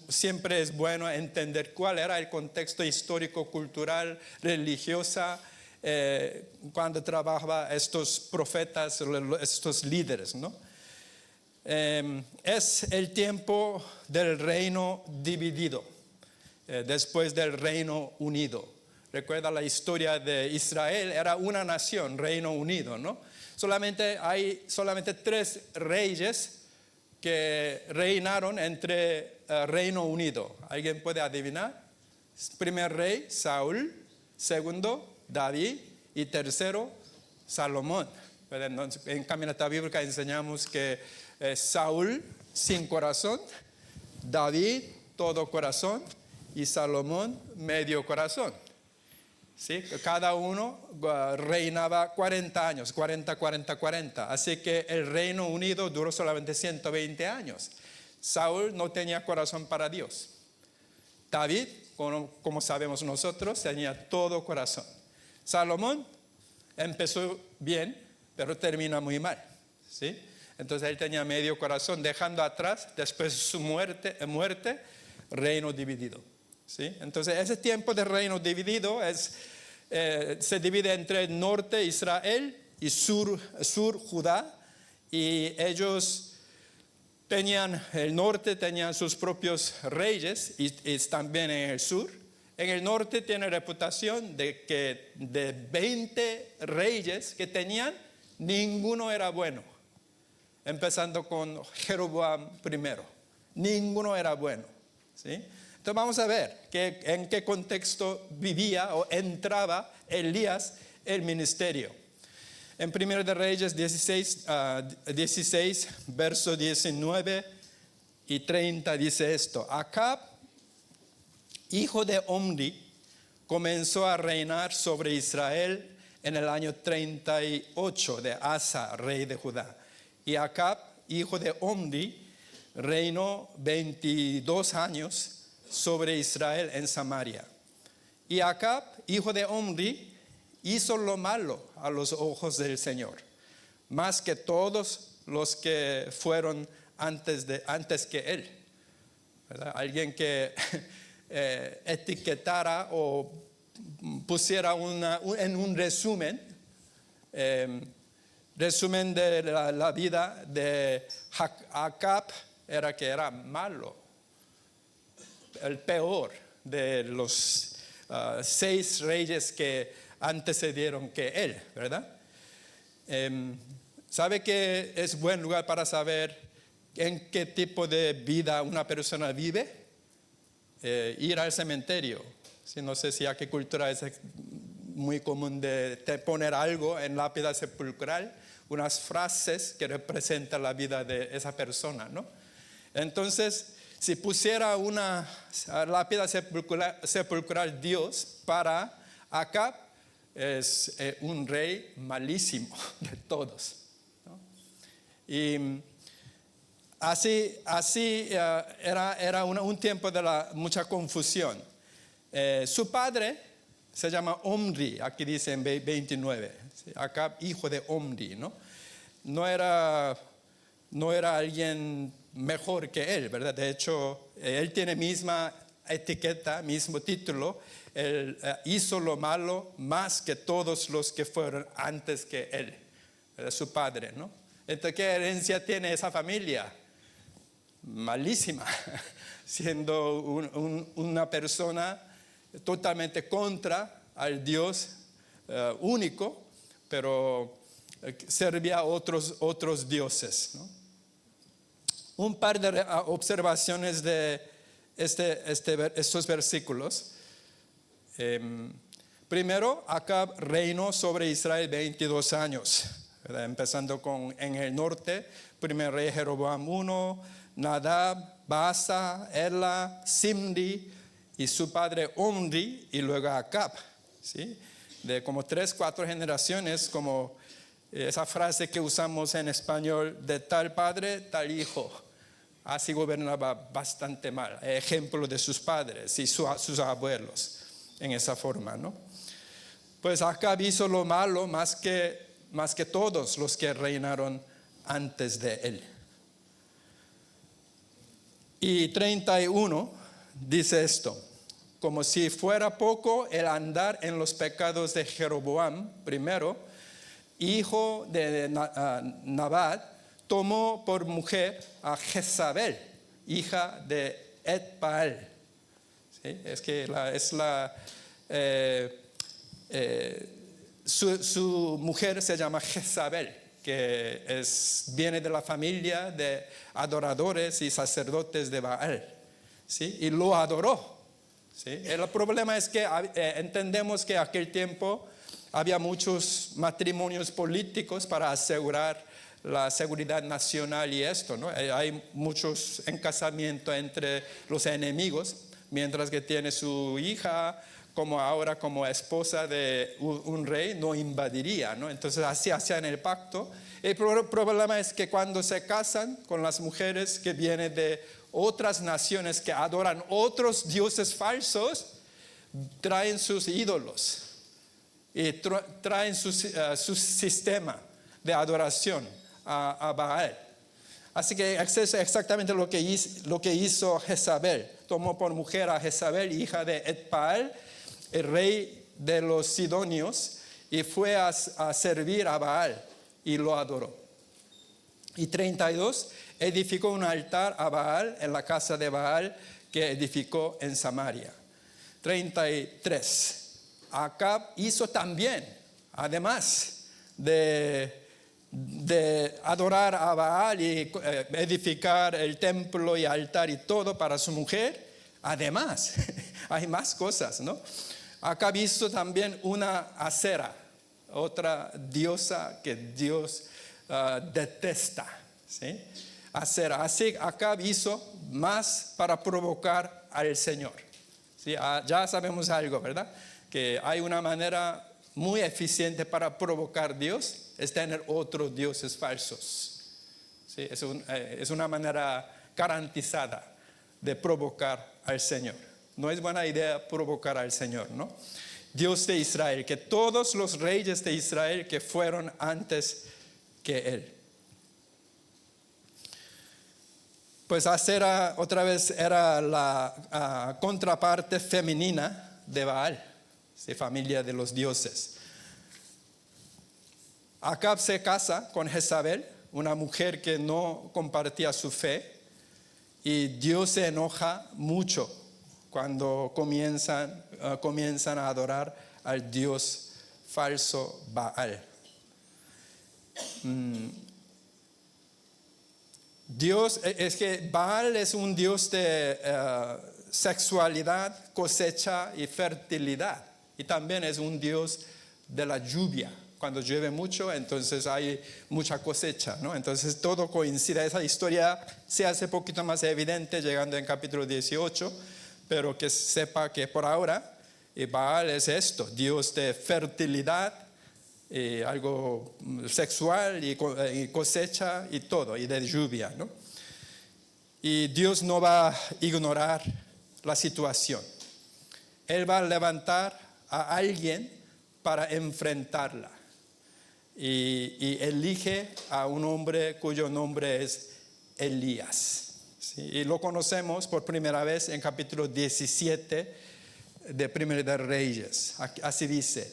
Siempre es bueno entender cuál era el contexto histórico, cultural, religiosa, cuando trabajaba estos profetas, estos líderes, ¿no? Es el tiempo del reino dividido, después del reino unido. Recuerda la historia de Israel, era una nación, Reino Unido, ¿no? Hay solamente 3 reyes que reinaron entre Reino Unido. ¿Alguien puede adivinar? Primer rey, Saúl. Segundo, David. Y tercero, Salomón. En Caminata Bíblica enseñamos que Saúl, sin corazón. David, todo corazón. Y Salomón, medio corazón. ¿Sí? Cada uno reinaba 40 años, 40. Así que el Reino Unido duró solamente 120 años. Saúl no tenía corazón para Dios. David, como sabemos nosotros, tenía todo corazón. Salomón empezó bien, pero termina muy mal. ¿Sí? Entonces él tenía medio corazón, dejando atrás, después de su muerte, reino dividido. ¿Sí? Entonces ese tiempo de reino dividido se divide entre el norte Israel y sur Judá, y ellos el norte tenían sus propios reyes y también en el sur. En el norte tiene reputación de que de 20 reyes que tenían, ninguno era bueno, empezando con Jeroboam I. Ninguno era bueno. ¿Sí? Entonces vamos a ver en qué contexto vivía o entraba Elías el ministerio. En 1 de Reyes 16, verso 19 y 30 dice esto: Acab, hijo de Omri, comenzó a reinar sobre Israel en el año 38 de Asa, rey de Judá. Y Acab, hijo de Omri, reinó 22 años sobre Israel en Samaria. Y Acab, hijo de Omri, hizo lo malo a los ojos del Señor, más que todos los que fueron antes que él. ¿Verdad? Alguien que etiquetara o pusiera en un resumen de la vida de Acab, era que era malo, el peor de los 6 reyes que antecedieron que él, ¿verdad? ¿Sabe que es buen lugar para saber en qué tipo de vida una persona vive? Ir al cementerio. Sí, no sé si aquí cultura es muy común de poner algo en lápida sepulcral, unas frases que representan la vida de esa persona, ¿no? Entonces, si pusiera una lápida sepulcral Dios para Acab, es un rey malísimo de todos, ¿no? Y así era un tiempo de mucha confusión. Su padre se llama Omri, aquí dice en 29, ¿sí? Acab, hijo de Omri, ¿no? No era alguien mejor que él, ¿verdad? De hecho, él tiene misma etiqueta, mismo título. Él hizo lo malo más que todos los que fueron antes que él, ¿verdad? Su padre, ¿no? Entonces, ¿qué herencia tiene esa familia? Malísima, siendo una persona totalmente contra al Dios único, pero servía a otros dioses, ¿no? Un par de observaciones de estos versículos. Primero, Acab reinó sobre Israel 22 años, ¿verdad? Empezando en el norte, primer rey Jeroboam I, Nadab, Baasa, Ela, Simri y su padre Omri y luego Acab, ¿sí? De como 3, 4 generaciones, como esa frase que usamos en español, de tal padre, tal hijo. Así gobernaba bastante mal, ejemplo de sus padres y sus abuelos, en esa forma, ¿no? Pues Acab hizo lo malo más que todos los que reinaron antes de él. Y 31 dice esto: como si fuera poco el andar en los pecados de Jeroboam, primero, hijo de Nabat, tomó por mujer a Jezabel, hija de Etbaal. ¿Sí? Es que su mujer se llama Jezabel, que viene de la familia de adoradores y sacerdotes de Baal, ¿sí? Y lo adoró, ¿sí? El problema es que entendemos que en aquel tiempo había muchos matrimonios políticos para asegurar la seguridad nacional y esto, ¿no? Hay muchos encasamientos entre los enemigos, mientras que tiene su hija como ahora como esposa de un rey, no invadiría, ¿no? Entonces así hacían el pacto. El problema es que cuando se casan con las mujeres que vienen de otras naciones que adoran otros dioses falsos, traen sus ídolos y traen su sistema de adoración a Baal. Así que es exactamente lo que hizo Jezabel. Tomó por mujer a Jezabel, hija de Etbaal, el rey de los sidonios, y fue a servir a Baal y lo adoró. Y 32, edificó un altar a Baal en la casa de Baal que edificó en Samaria. 33, Acab hizo también, además de adorar a Baal y edificar el templo y altar y todo para su mujer, además, hay más cosas, ¿no? Acab hizo también una Acera, otra diosa que Dios detesta, ¿sí? Acera. Así Acab hizo más para provocar al Señor, ¿sí? Ya sabemos algo, ¿verdad? Que hay una manera muy eficiente para provocar a Dios, es tener otros dioses falsos, ¿sí? Es una manera garantizada de provocar al Señor. No es buena idea provocar al Señor, ¿no? Dios de Israel, que todos los reyes de Israel que fueron antes que él. Pues Acera otra vez era la contraparte femenina de Baal, ¿sí? Familia de los dioses. Acab se casa con Jezabel, una mujer que no compartía su fe, y Dios se enoja mucho cuando comienzan a adorar al Dios falso Baal. Dios, es que Baal es un Dios de sexualidad, cosecha y fertilidad. Y también es un Dios de la lluvia. Cuando llueve mucho, entonces hay mucha cosecha, ¿no? Entonces todo coincide. Esa historia se hace un poquito más evidente llegando en capítulo 18, pero que sepa que por ahora Baal es esto, Dios de fertilidad, algo sexual y cosecha y todo, y de lluvia, ¿no? Y Dios no va a ignorar la situación. Él va a levantar a alguien para enfrentarla. Y elige a un hombre cuyo nombre es Elías, ¿sí? Y lo conocemos por primera vez en capítulo 17 de Primera de Reyes. Así dice: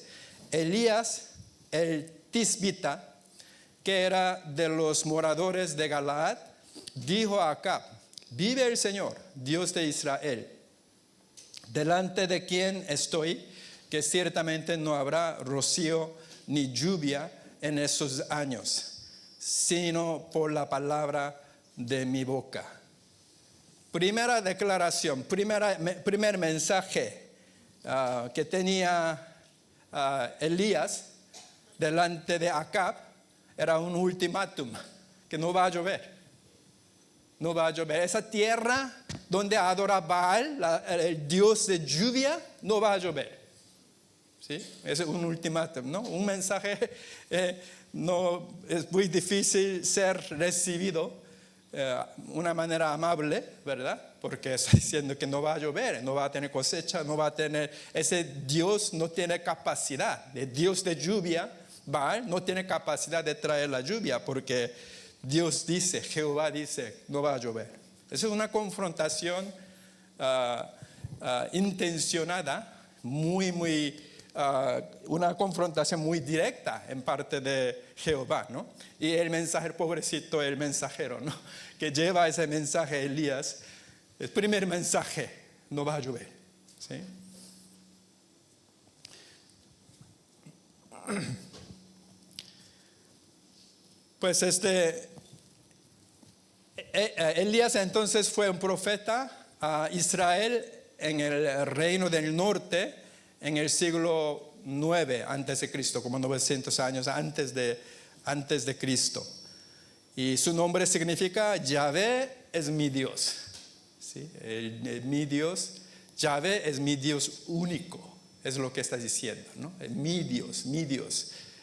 Elías el Tisbita, que era de los moradores de Galaad, dijo a Acab: vive el Señor, Dios de Israel, delante de quien estoy, que ciertamente no habrá rocío ni lluvia en esos años, sino por la palabra de mi boca. Primera declaración, primer mensaje que tenía Elías delante de Acab era un ultimátum, que no va a llover. no va a llover. Esa tierra donde adora Baal, el dios de lluvia, no va a llover. ¿Sí? Es un ultimátum, ¿no? Un mensaje no es muy difícil ser recibido de una manera amable, ¿verdad? Porque está diciendo que no va a llover, no va a tener cosecha, no va a tener, ese Dios no tiene capacidad, el Dios de lluvia, Baal, no tiene capacidad de traer la lluvia, porque Dios dice, Jehová dice, no va a llover. Esa es una confrontación intencionada, una confrontación muy directa en parte de Jehová, ¿no? Y el mensajero, pobrecito, el mensajero, ¿no? Que lleva ese mensaje a Elías, el primer mensaje, no va a llover, ¿sí? Pues Elías entonces fue un profeta a Israel en el reino del norte en el siglo 9 antes de Cristo, como 900 años antes de Cristo. Y su nombre significa Yahvé es mi Dios. ¿Sí? Mi Dios, Yahvé es mi Dios único, es lo que está diciendo, ¿no? Mi Dios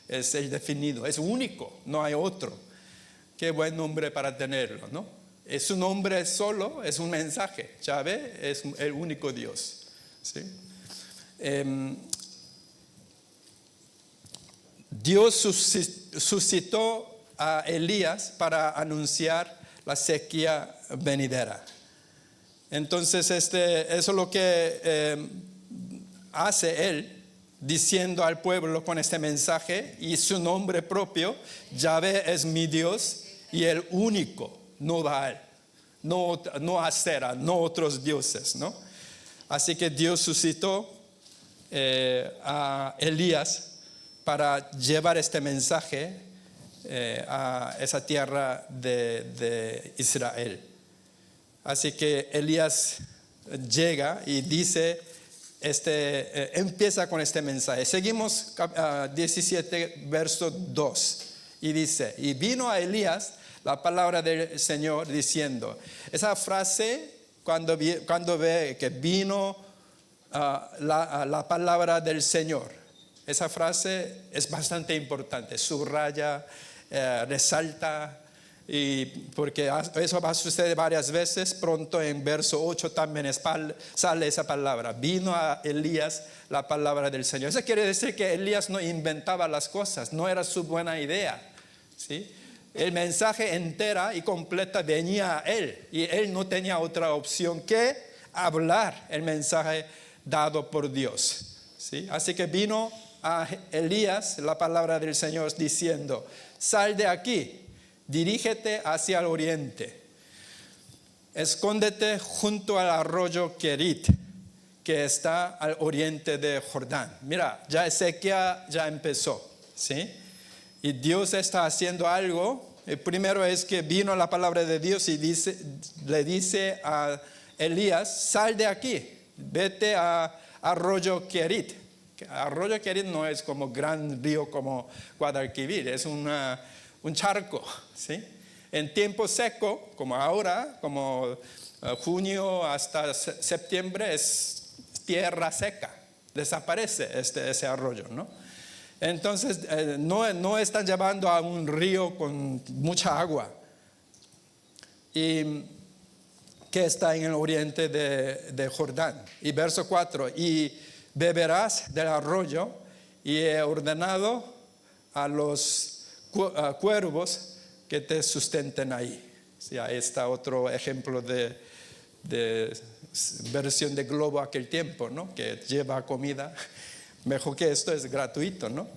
es el definido, es único, no hay otro. Qué buen nombre para tenerlo, ¿no? Es un nombre solo, es un mensaje. Yahvé es el único Dios. ¿Sí? Dios suscitó a Elías para anunciar la sequía venidera. Entonces, eso es lo que hace él, diciendo al pueblo con este mensaje y su nombre propio: Yahvé es mi Dios y el único, no Baal, no Asera, no otros dioses, ¿no? Así que Dios suscitó a Elías para llevar este mensaje a esa tierra de Israel. Así que Elías llega y dice, empieza con este mensaje. Seguimos 17, verso 2. Y dice, y vino a Elías la palabra del Señor diciendo. Esa frase, cuando ve que vino la palabra del Señor, esa frase es bastante importante, subraya, resalta, y porque eso va a suceder varias veces. Pronto en verso 8 también sale esa palabra, vino a Elías la palabra del Señor. Eso quiere decir que Elías no inventaba las cosas, no era su buena idea, ¿sí? El mensaje entera y completa venía a él, y él no tenía otra opción que hablar el mensaje dado por Dios, ¿sí? Así que vino a Elías la palabra del Señor diciendo, sal de aquí, dirígete hacia el oriente, escóndete junto al arroyo Kerit, que está al oriente de Jordán. Mira, ya sequía ya empezó, ¿sí? Y Dios está haciendo algo. El primero es que vino la palabra de Dios y le dice a Elías, sal de aquí, vete a arroyo Kerit. Arroyo Kerit no es como gran río como Guadalquivir, es un charco, ¿sí? En tiempo seco, como ahora, como junio hasta septiembre, es tierra seca, desaparece ese arroyo, ¿no? Entonces no están llevando a un río con mucha agua, y que está en el oriente de Jordán. Y verso 4, y beberás del arroyo, y he ordenado a los cuervos que te sustenten ahí. Sí, ahí está otro ejemplo de versión de globo aquel tiempo, ¿no? Que lleva comida. Mejor que esto, es gratuito, ¿no?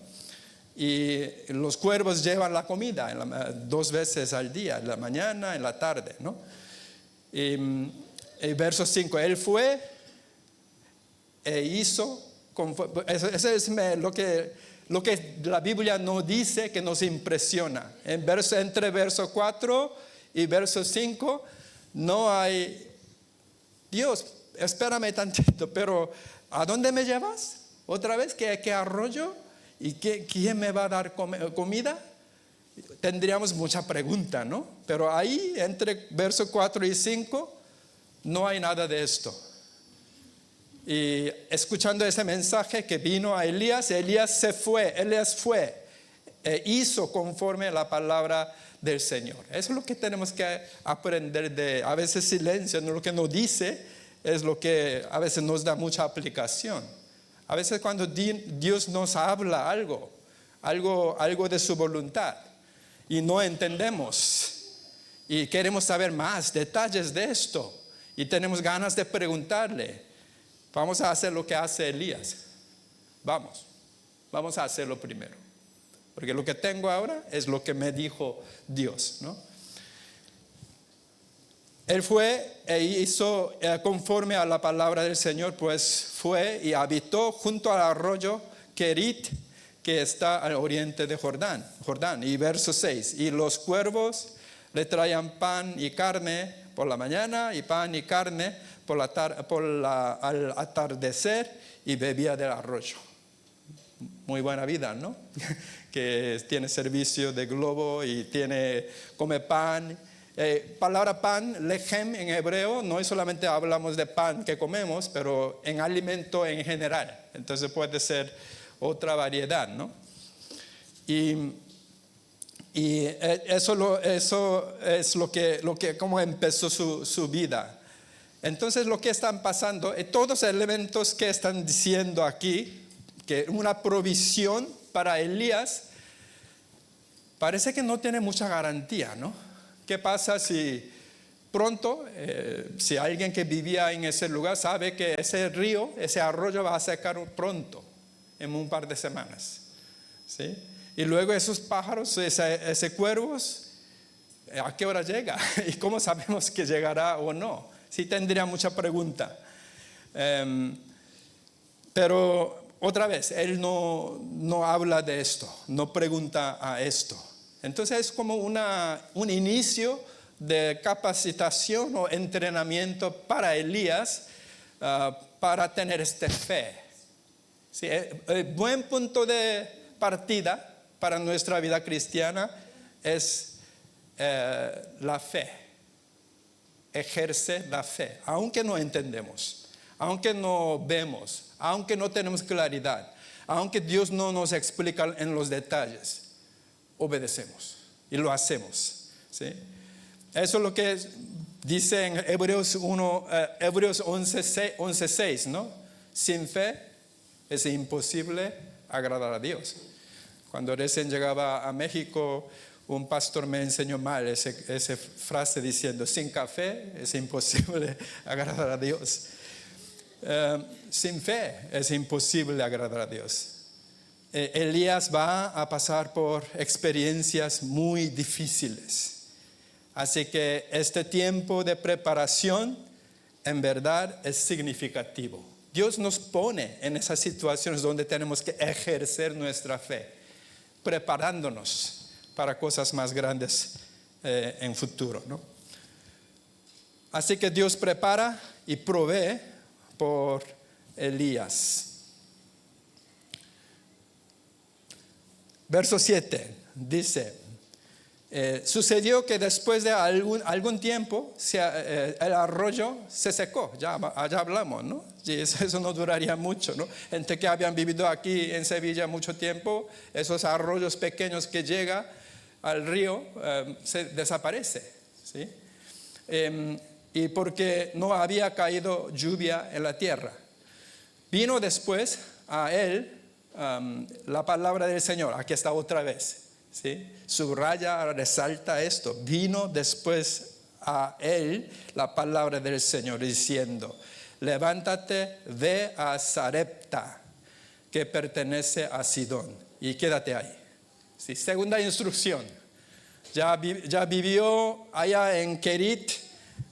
Y los cuervos llevan la comida 2 veces al día, en la mañana, en la tarde, ¿no? Y el verso 5, él fue e hizo, eso es lo que la Biblia no dice, que nos impresiona. Entre verso 4 y verso 5 no hay, Dios, espérame tantito, pero ¿a dónde me llevas? ¿Otra vez? ¿Qué arroyo? ¿Y quién me va a dar comida? tendríamos mucha pregunta, ¿no? Pero ahí, entre versos 4 y 5, no hay nada de esto. Y escuchando ese mensaje que vino a Elías, Elías fue e hizo conforme a la palabra del Señor. Eso es lo que tenemos que aprender de, a veces silencio, no lo que nos dice es lo que a veces nos da mucha aplicación. A veces cuando Dios nos habla algo de su voluntad y no entendemos y queremos saber más detalles de esto y tenemos ganas de preguntarle, vamos a hacer lo que hace Elías. Vamos a hacerlo primero. Porque lo que tengo ahora es lo que me dijo Dios, ¿no? Él fue e hizo conforme a la palabra del Señor, pues fue y habitó junto al arroyo Kerit, que está al oriente de Jordán. Y verso 6, y los cuervos le traían pan y carne por la mañana y pan y carne al atardecer, y bebía del arroyo. Muy buena vida, ¿no? Que tiene servicio de globo y come pan. Palabra pan, lechem en hebreo, no es solamente hablamos de pan que comemos, pero en alimento en general. Entonces puede ser otra variedad, ¿no? Y eso es lo que cómo empezó su vida. Entonces lo que están pasando, todos los elementos que están diciendo aquí, que una provisión para Elías, parece que no tiene mucha garantía, ¿no? ¿Qué pasa si pronto, si alguien que vivía en ese lugar sabe que ese río, ese arroyo va a secar pronto, en un par de semanas, ¿sí? Y luego esos pájaros, ese cuervos, ¿a qué hora llega? ¿Y cómo sabemos que llegará o no? Sí tendría mucha pregunta. Pero otra vez, él no habla de esto, no pregunta a esto. Entonces es como un inicio de capacitación o entrenamiento para Elías para tener esta fe. Sí, el buen punto de partida para nuestra vida cristiana es la fe. Ejerce la fe, aunque no entendemos, aunque no vemos, aunque no tenemos claridad, aunque Dios no nos explica en los detalles, obedecemos y lo hacemos, ¿sí? Eso es lo que dice en Hebreos 11:6, ¿no? Sin fe es imposible agradar a Dios. Cuando recién llegaba a México, un pastor me enseñó mal esa frase diciendo, sin café es imposible agradar a Dios. Sin fe es imposible agradar a Dios. Elías va a pasar por experiencias muy difíciles. Así que este tiempo de preparación en verdad es significativo. Dios nos pone en esas situaciones donde tenemos que ejercer nuestra fe, preparándonos para cosas más grandes en futuro, ¿no? Así que Dios prepara y provee por Elías. Verso 7 dice, sucedió que después de algún tiempo el arroyo se secó. Ya hablamos, ¿no? Y eso no duraría mucho, ¿no? Gente que habían vivido aquí en Sevilla mucho tiempo, esos arroyos pequeños que llegan al río se desaparece, ¿sí? Y porque no había caído lluvia en la tierra. Vino después a él la palabra del Señor. Aquí está otra vez, ¿sí? Subraya, resalta esto. Vino después a él la palabra del Señor diciendo, levántate, ve a Sarepta, que pertenece a Sidón, y quédate ahí. Sí, segunda instrucción. Ya vivió allá en Kerit,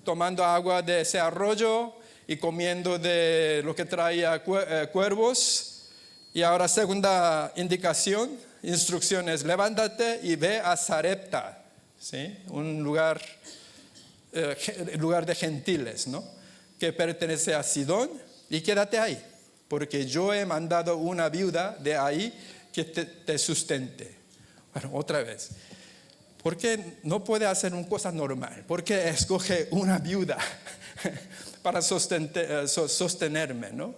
tomando agua de ese arroyo y comiendo de lo que traía cuervos. Y ahora segunda instrucción es levántate y ve a Sarepta, ¿sí? Un lugar de gentiles, ¿no? Que pertenece a Sidón, y quédate ahí, porque yo he mandado una viuda de ahí que te sustente. Bueno, otra vez. ¿por qué no puede hacer una cosa normal? ¿Por qué escoge una viuda para sostenerme, ¿no?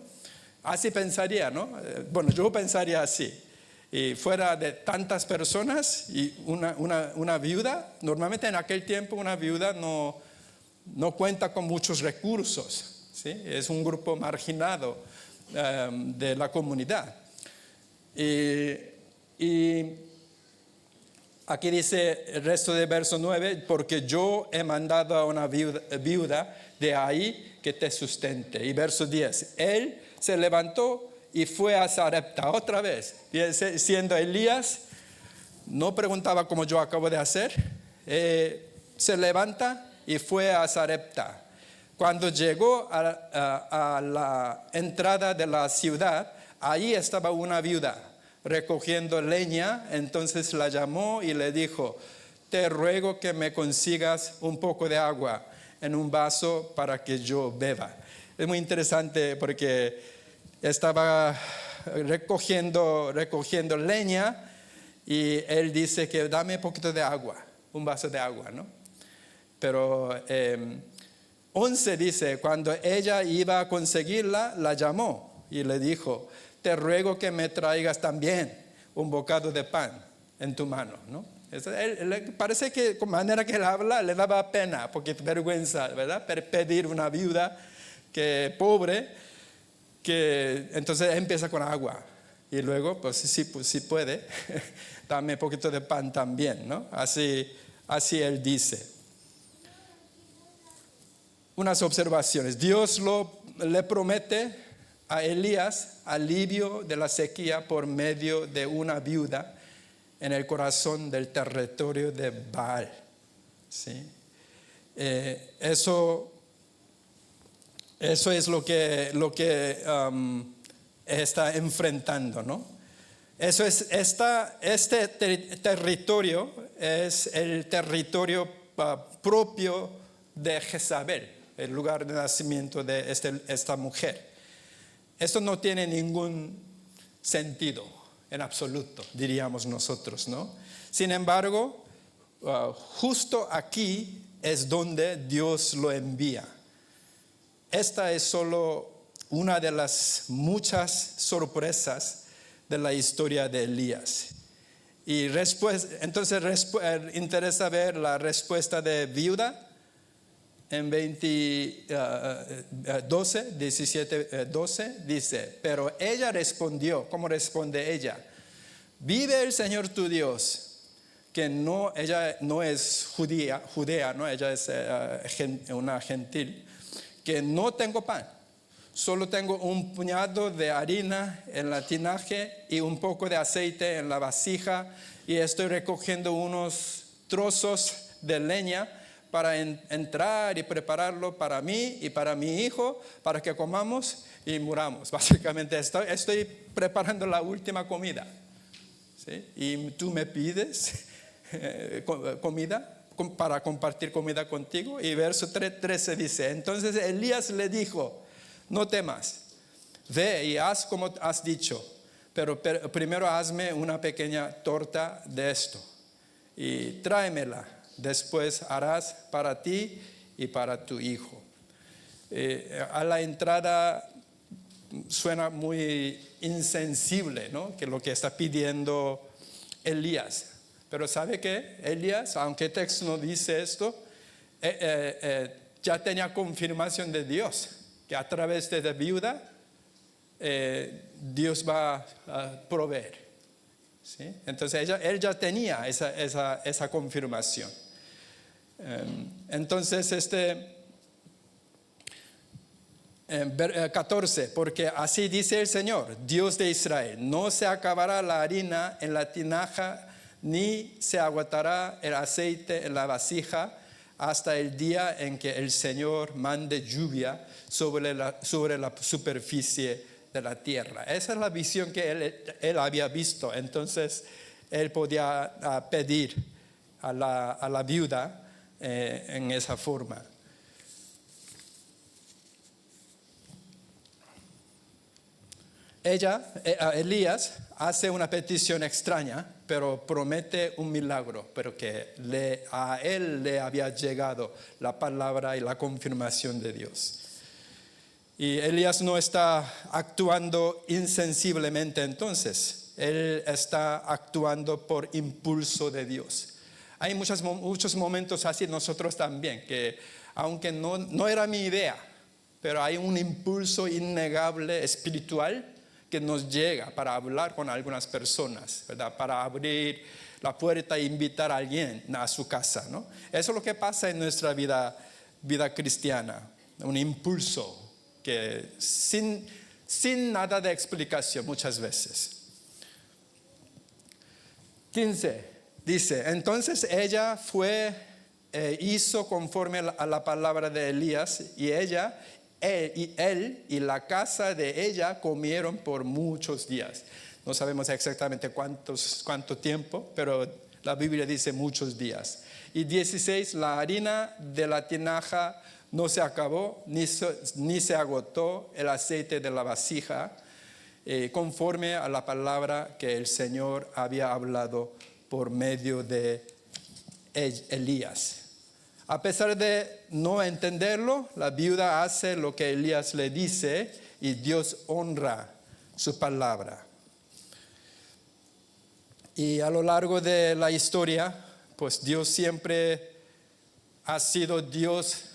Así pensaría, ¿no? Bueno, yo pensaría así. Y fuera de tantas personas y una viuda, normalmente en aquel tiempo una viuda no cuenta con muchos recursos, ¿sí? Es un grupo marginado de la comunidad. Y aquí dice el resto del verso 9, porque yo he mandado a una viuda de ahí que te sustente. Y verso 10, él se levantó y fue a Sarepta otra vez. Siendo Elías, no preguntaba como yo acabo de hacer, se levanta y fue a Sarepta. Cuando llegó a la entrada de la ciudad, ahí estaba una viuda recogiendo leña. Entonces la llamó y le dijo, te ruego que me consigas un poco de agua en un vaso para que yo beba. Es muy interesante porque estaba recogiendo leña y él dice que dame un poquito de agua, un vaso de agua, ¿no? Pero 11 dice, cuando ella iba a conseguirla, la llamó y le dijo, te ruego que me traigas también un bocado de pan en tu mano, ¿no? Parece que con manera que él habla le daba pena, porque vergüenza, ¿verdad? Pedir una viuda que pobre, que entonces empieza con agua y luego pues sí puede, dame un poquito de pan también, ¿no? Así él dice. Unas observaciones. Dios le promete a Elías alivio de la sequía por medio de una viuda en el corazón del territorio de Baal, ¿sí? Eso es lo que está enfrentando, ¿no? Eso es este territorio es el territorio propio de Jezabel, el lugar de nacimiento de esta mujer. Esto no tiene ningún sentido en absoluto, diríamos nosotros, ¿no? Sin embargo, justo aquí es donde Dios lo envía. Esta es solo una de las muchas sorpresas de la historia de Elías. Y entonces interesa ver la respuesta de viuda en 12 dice, pero ella respondió, ¿cómo responde ella? Vive el Señor tu Dios, que ella no es judía, ¿no? Ella es una gentil, que no tengo pan, solo tengo un puñado de harina en la tinaje y un poco de aceite en la vasija, y estoy recogiendo unos trozos de leña para entrar y prepararlo para mí y para mi hijo, para que comamos y muramos. Básicamente estoy preparando la última comida, ¿sí? Y tú me pides comida para compartir comida contigo. Y verso 13 dice, entonces Elías le dijo, no temas, ve y haz como has dicho, pero primero hazme una pequeña torta de esto y tráemela. Después harás para ti y para tu hijo. A la entrada suena muy insensible, ¿no? Que lo que está pidiendo Elías. Pero ¿sabe qué? Elías, aunque el texto no dice esto, ya tenía confirmación de Dios, que a través de la viuda Dios va a proveer, ¿sí? Entonces él ya tenía esa confirmación. Entonces 14, porque así dice el Señor, Dios de Israel, no se acabará la harina en la tinaja, ni se agotará el aceite en la vasija, hasta el día en que el Señor mande lluvia sobre la superficie de la tierra. Esa es la visión que él había visto. Entonces él podía pedir a la viuda en esa forma. Elías hace una petición extraña pero promete un milagro, pero que a él le había llegado la palabra y la confirmación de Dios. Y Elías no está actuando insensiblemente entonces, él está actuando por impulso de Dios. Hay muchos momentos así nosotros también, que aunque no era mi idea, pero hay un impulso innegable espiritual que nos llega para hablar con algunas personas, ¿verdad? Para abrir la puerta e invitar a alguien a su casa, ¿no? Eso es lo que pasa en nuestra vida cristiana, un impulso que sin nada de explicación muchas veces. 15, dice, entonces ella hizo conforme a la palabra de Elías y él y la casa de ella comieron por muchos días. No sabemos exactamente cuánto tiempo, pero la Biblia dice muchos días. Y 16, la harina de la tinaja no se acabó, ni se agotó el aceite de la vasija, conforme a la palabra que el Señor había hablado por medio de Elías. A pesar de no entenderlo, la viuda hace lo que Elías le dice y Dios honra su palabra. Y a lo largo de la historia, pues Dios siempre ha sido Dios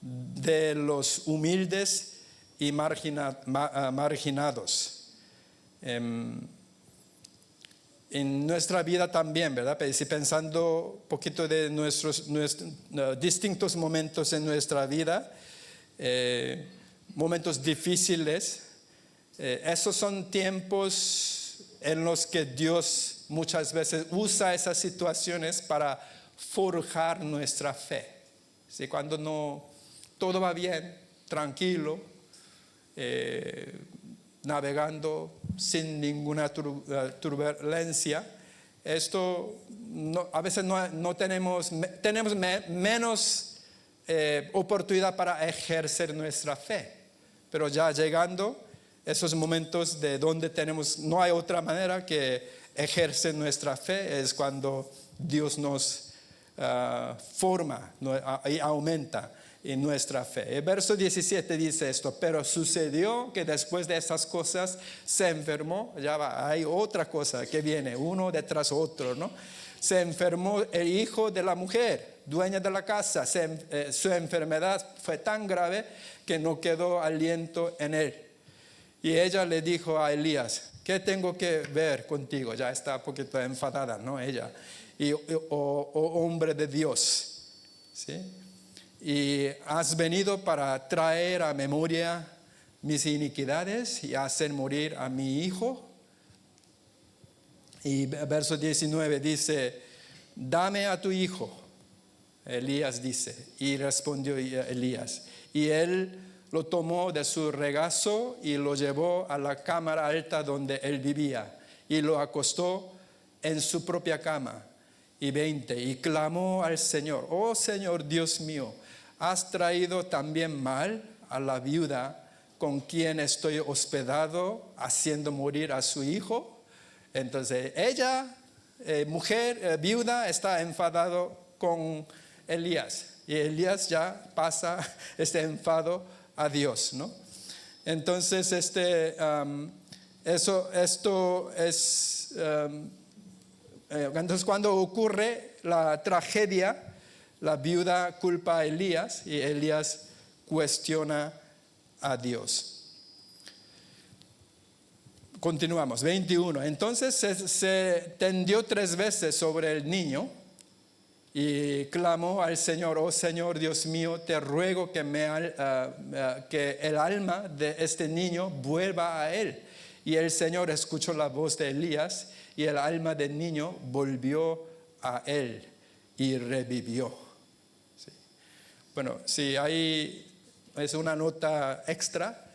de los humildes y marginados. En nuestra vida también, ¿verdad? Si pensando un poquito de nuestros distintos momentos en nuestra vida, momentos difíciles, esos son tiempos en los que Dios muchas veces usa esas situaciones para forjar nuestra fe. ¿Sí? Cuando todo va bien, tranquilo, navegando sin ninguna turbulencia, a veces no tenemos menos oportunidad para ejercer nuestra fe, pero ya llegando esos momentos de donde no hay otra manera que ejercer nuestra fe, es cuando Dios nos forma y aumenta en nuestra fe. El verso 17 dice esto, pero sucedió que después de esas cosas se enfermó, hay otra cosa que viene, uno detrás otro, ¿no? Se enfermó el hijo de la mujer, dueña de la casa, su enfermedad fue tan grave que no quedó aliento en él. Y ella le dijo a Elías, ¿qué tengo que ver contigo? Ya está un poquito enfadada, ¿no? Ella, hombre de Dios, ¿sí? Y has venido para traer a memoria mis iniquidades y hacer morir a mi hijo. Y verso 19 dice, dame a tu hijo. Elías dice, y respondió Elías. Y él lo tomó de su regazo y lo llevó a la cámara alta donde él vivía. Y lo acostó en su propia cama. Y 20, y clamó al Señor, oh Señor Dios mío, ¿has traído también mal a la viuda con quien estoy hospedado, haciendo morir a su hijo? Entonces ella, viuda, está enfadado con Elías. Y Elías ya pasa este enfado a Dios, ¿no? Entonces entonces cuando ocurre la tragedia, la viuda culpa a Elías y Elías cuestiona a Dios. Continuamos, 21. Entonces se tendió 3 veces sobre el niño y clamó al Señor, oh Señor Dios mío, te ruego que el alma de este niño vuelva a él. Y el Señor escuchó la voz de Elías y el alma del niño volvió a él y revivió. Sí. Bueno, sí, es una nota extra.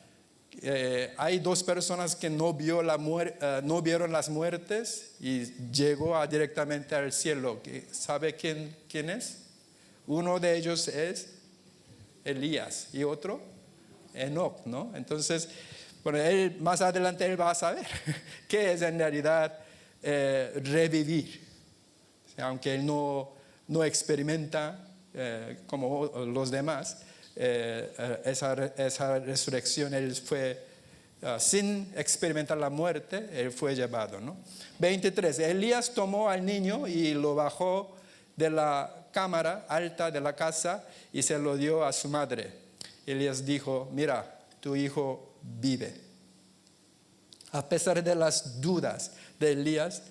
Hay 2 personas que no vieron las muertes y llegó directamente al cielo. ¿Sabe quién es? Uno de ellos es Elías y otro Enoc, ¿no? Entonces, bueno, más adelante él va a saber qué es en realidad revivir. Aunque él no experimenta como los demás esa resurrección, él fue sin experimentar la muerte, él fue llevado, ¿no? 23. Elías tomó al niño y lo bajó de la cámara alta de la casa y se lo dio a su madre. Elías dijo: mira, tu hijo vive. A pesar de las dudas de Elías,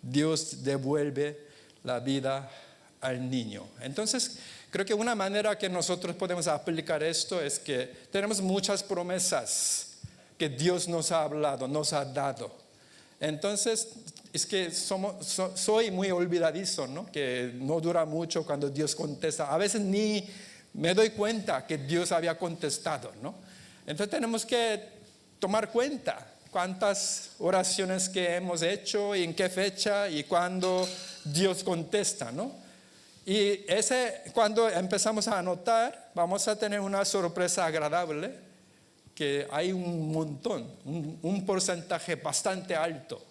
Dios devuelve la vida al niño. Entonces, creo que una manera que nosotros podemos aplicar esto es que tenemos muchas promesas que Dios nos ha hablado, nos ha dado. Entonces, es que soy muy olvidadizo, ¿no? Que no dura mucho cuando Dios contesta. A veces ni me doy cuenta que Dios había contestado, ¿no? Entonces tenemos que tomar cuenta cuántas oraciones que hemos hecho y en qué fecha y cuándo Dios contesta, ¿no? Y cuando empezamos a anotar, vamos a tener una sorpresa agradable, que hay un montón, un porcentaje bastante alto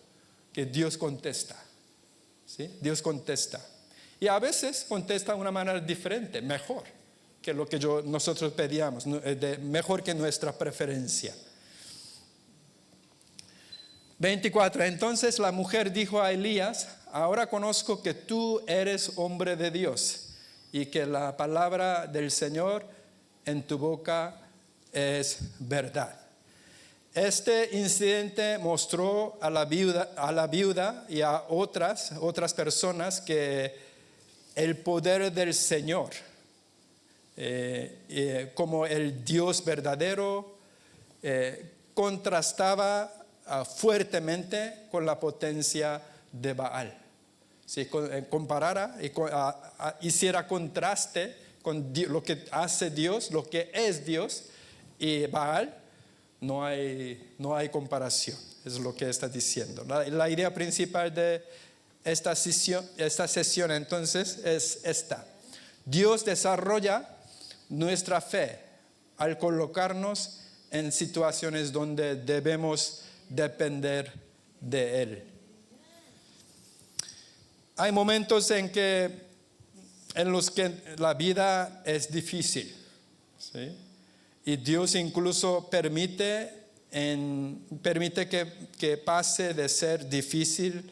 que Dios contesta. ¿Sí? Dios contesta. Y a veces contesta de una manera diferente, mejor que lo que nosotros pedíamos, mejor que nuestra preferencia. 24. Entonces la mujer dijo a Elías: ahora conozco que tú eres hombre de Dios y que la palabra del Señor en tu boca es verdad. Este incidente mostró a la viuda y a otras personas que el poder del Señor, como el Dios verdadero, contrastaba fuertemente con la potencia de Baal. Si comparara y hiciera contraste con lo que hace Dios, lo que es Dios y Baal, no hay comparación. Es lo que está diciendo. La idea principal de esta sesión entonces es esta: Dios desarrolla nuestra fe al colocarnos en situaciones donde debemos depender de Él. Hay momentos en los que la vida es difícil, ¿sí? Y Dios incluso permite que pase de ser difícil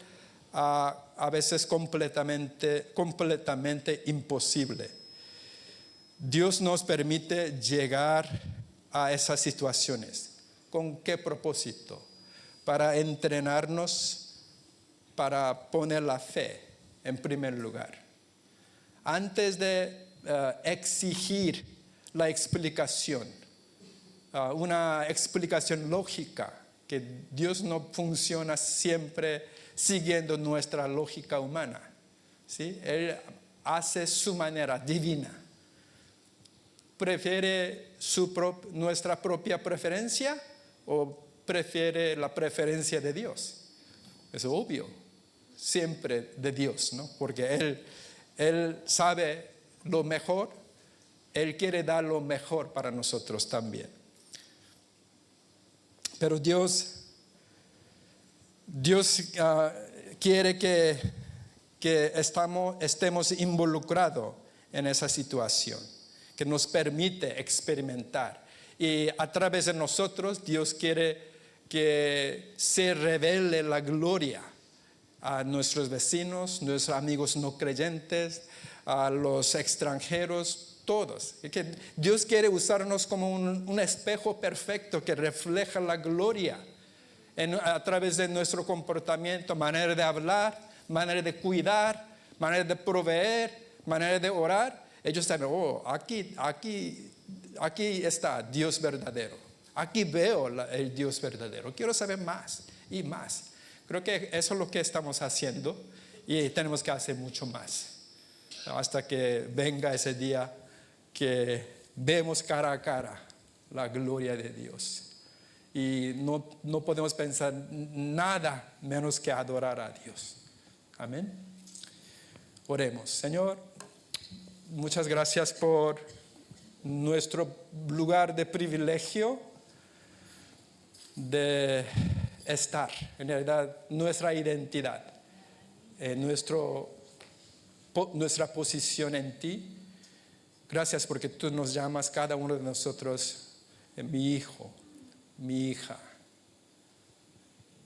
a veces completamente imposible. Dios nos permite llegar a esas situaciones. ¿Con qué propósito? Para entrenarnos, para poner la fe en primer lugar. Antes de exigir la explicación, una explicación lógica, que Dios no funciona siempre siguiendo nuestra lógica humana, ¿sí? Él hace su manera divina. ¿Prefiere nuestra propia preferencia o prefiere la preferencia de Dios? Es obvio, siempre de Dios, ¿no? Porque Él sabe lo mejor, Él quiere dar lo mejor para nosotros también. Pero Dios quiere que estemos involucrados en esa situación, que nos permite experimentar. Y a través de nosotros, Dios quiere que se revele la gloria a nuestros vecinos, nuestros amigos no creyentes, a los extranjeros, todos. Que Dios quiere usarnos como un espejo perfecto que refleja la gloria a través de nuestro comportamiento, manera de hablar, manera de cuidar, manera de proveer, manera de orar. Ellos saben: aquí está Dios verdadero. Aquí veo el Dios verdadero. Quiero saber más y más. Creo que eso es lo que estamos haciendo y tenemos que hacer mucho más. Hasta que venga ese día que vemos cara a cara la gloria de Dios. Y no podemos pensar nada menos que adorar a Dios. Amén. Oremos. Señor, muchas gracias por nuestro lugar de privilegio de estar, en realidad nuestra identidad, nuestra posición en ti. Gracias porque tú nos llamas cada uno de nosotros mi hijo, mi hija.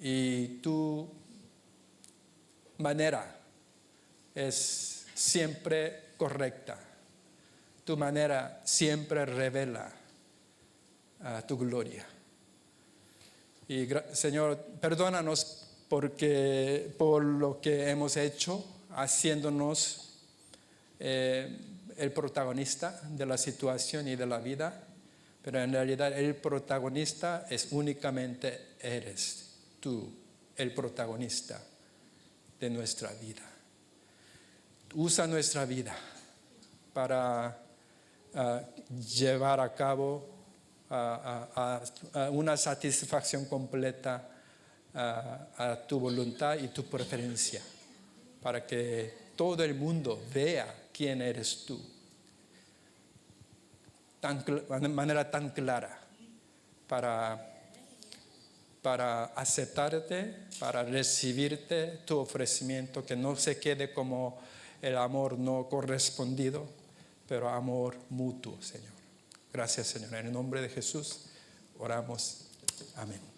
Y tu manera es siempre correcta. Tu manera siempre revela tu gloria. Y Señor, perdónanos por lo que hemos hecho, haciéndonos el protagonista de la situación y de la vida, pero en realidad el protagonista es únicamente eres tú, el protagonista de nuestra vida. Usa nuestra vida para llevar a cabo una satisfacción completa a tu voluntad y tu preferencia, para que todo el mundo vea quién eres tú, de manera tan clara, para aceptarte, para recibirte tu ofrecimiento, que no se quede como el amor no correspondido, pero amor mutuo, Señor. Gracias, Señor. En el nombre de Jesús oramos. Amén.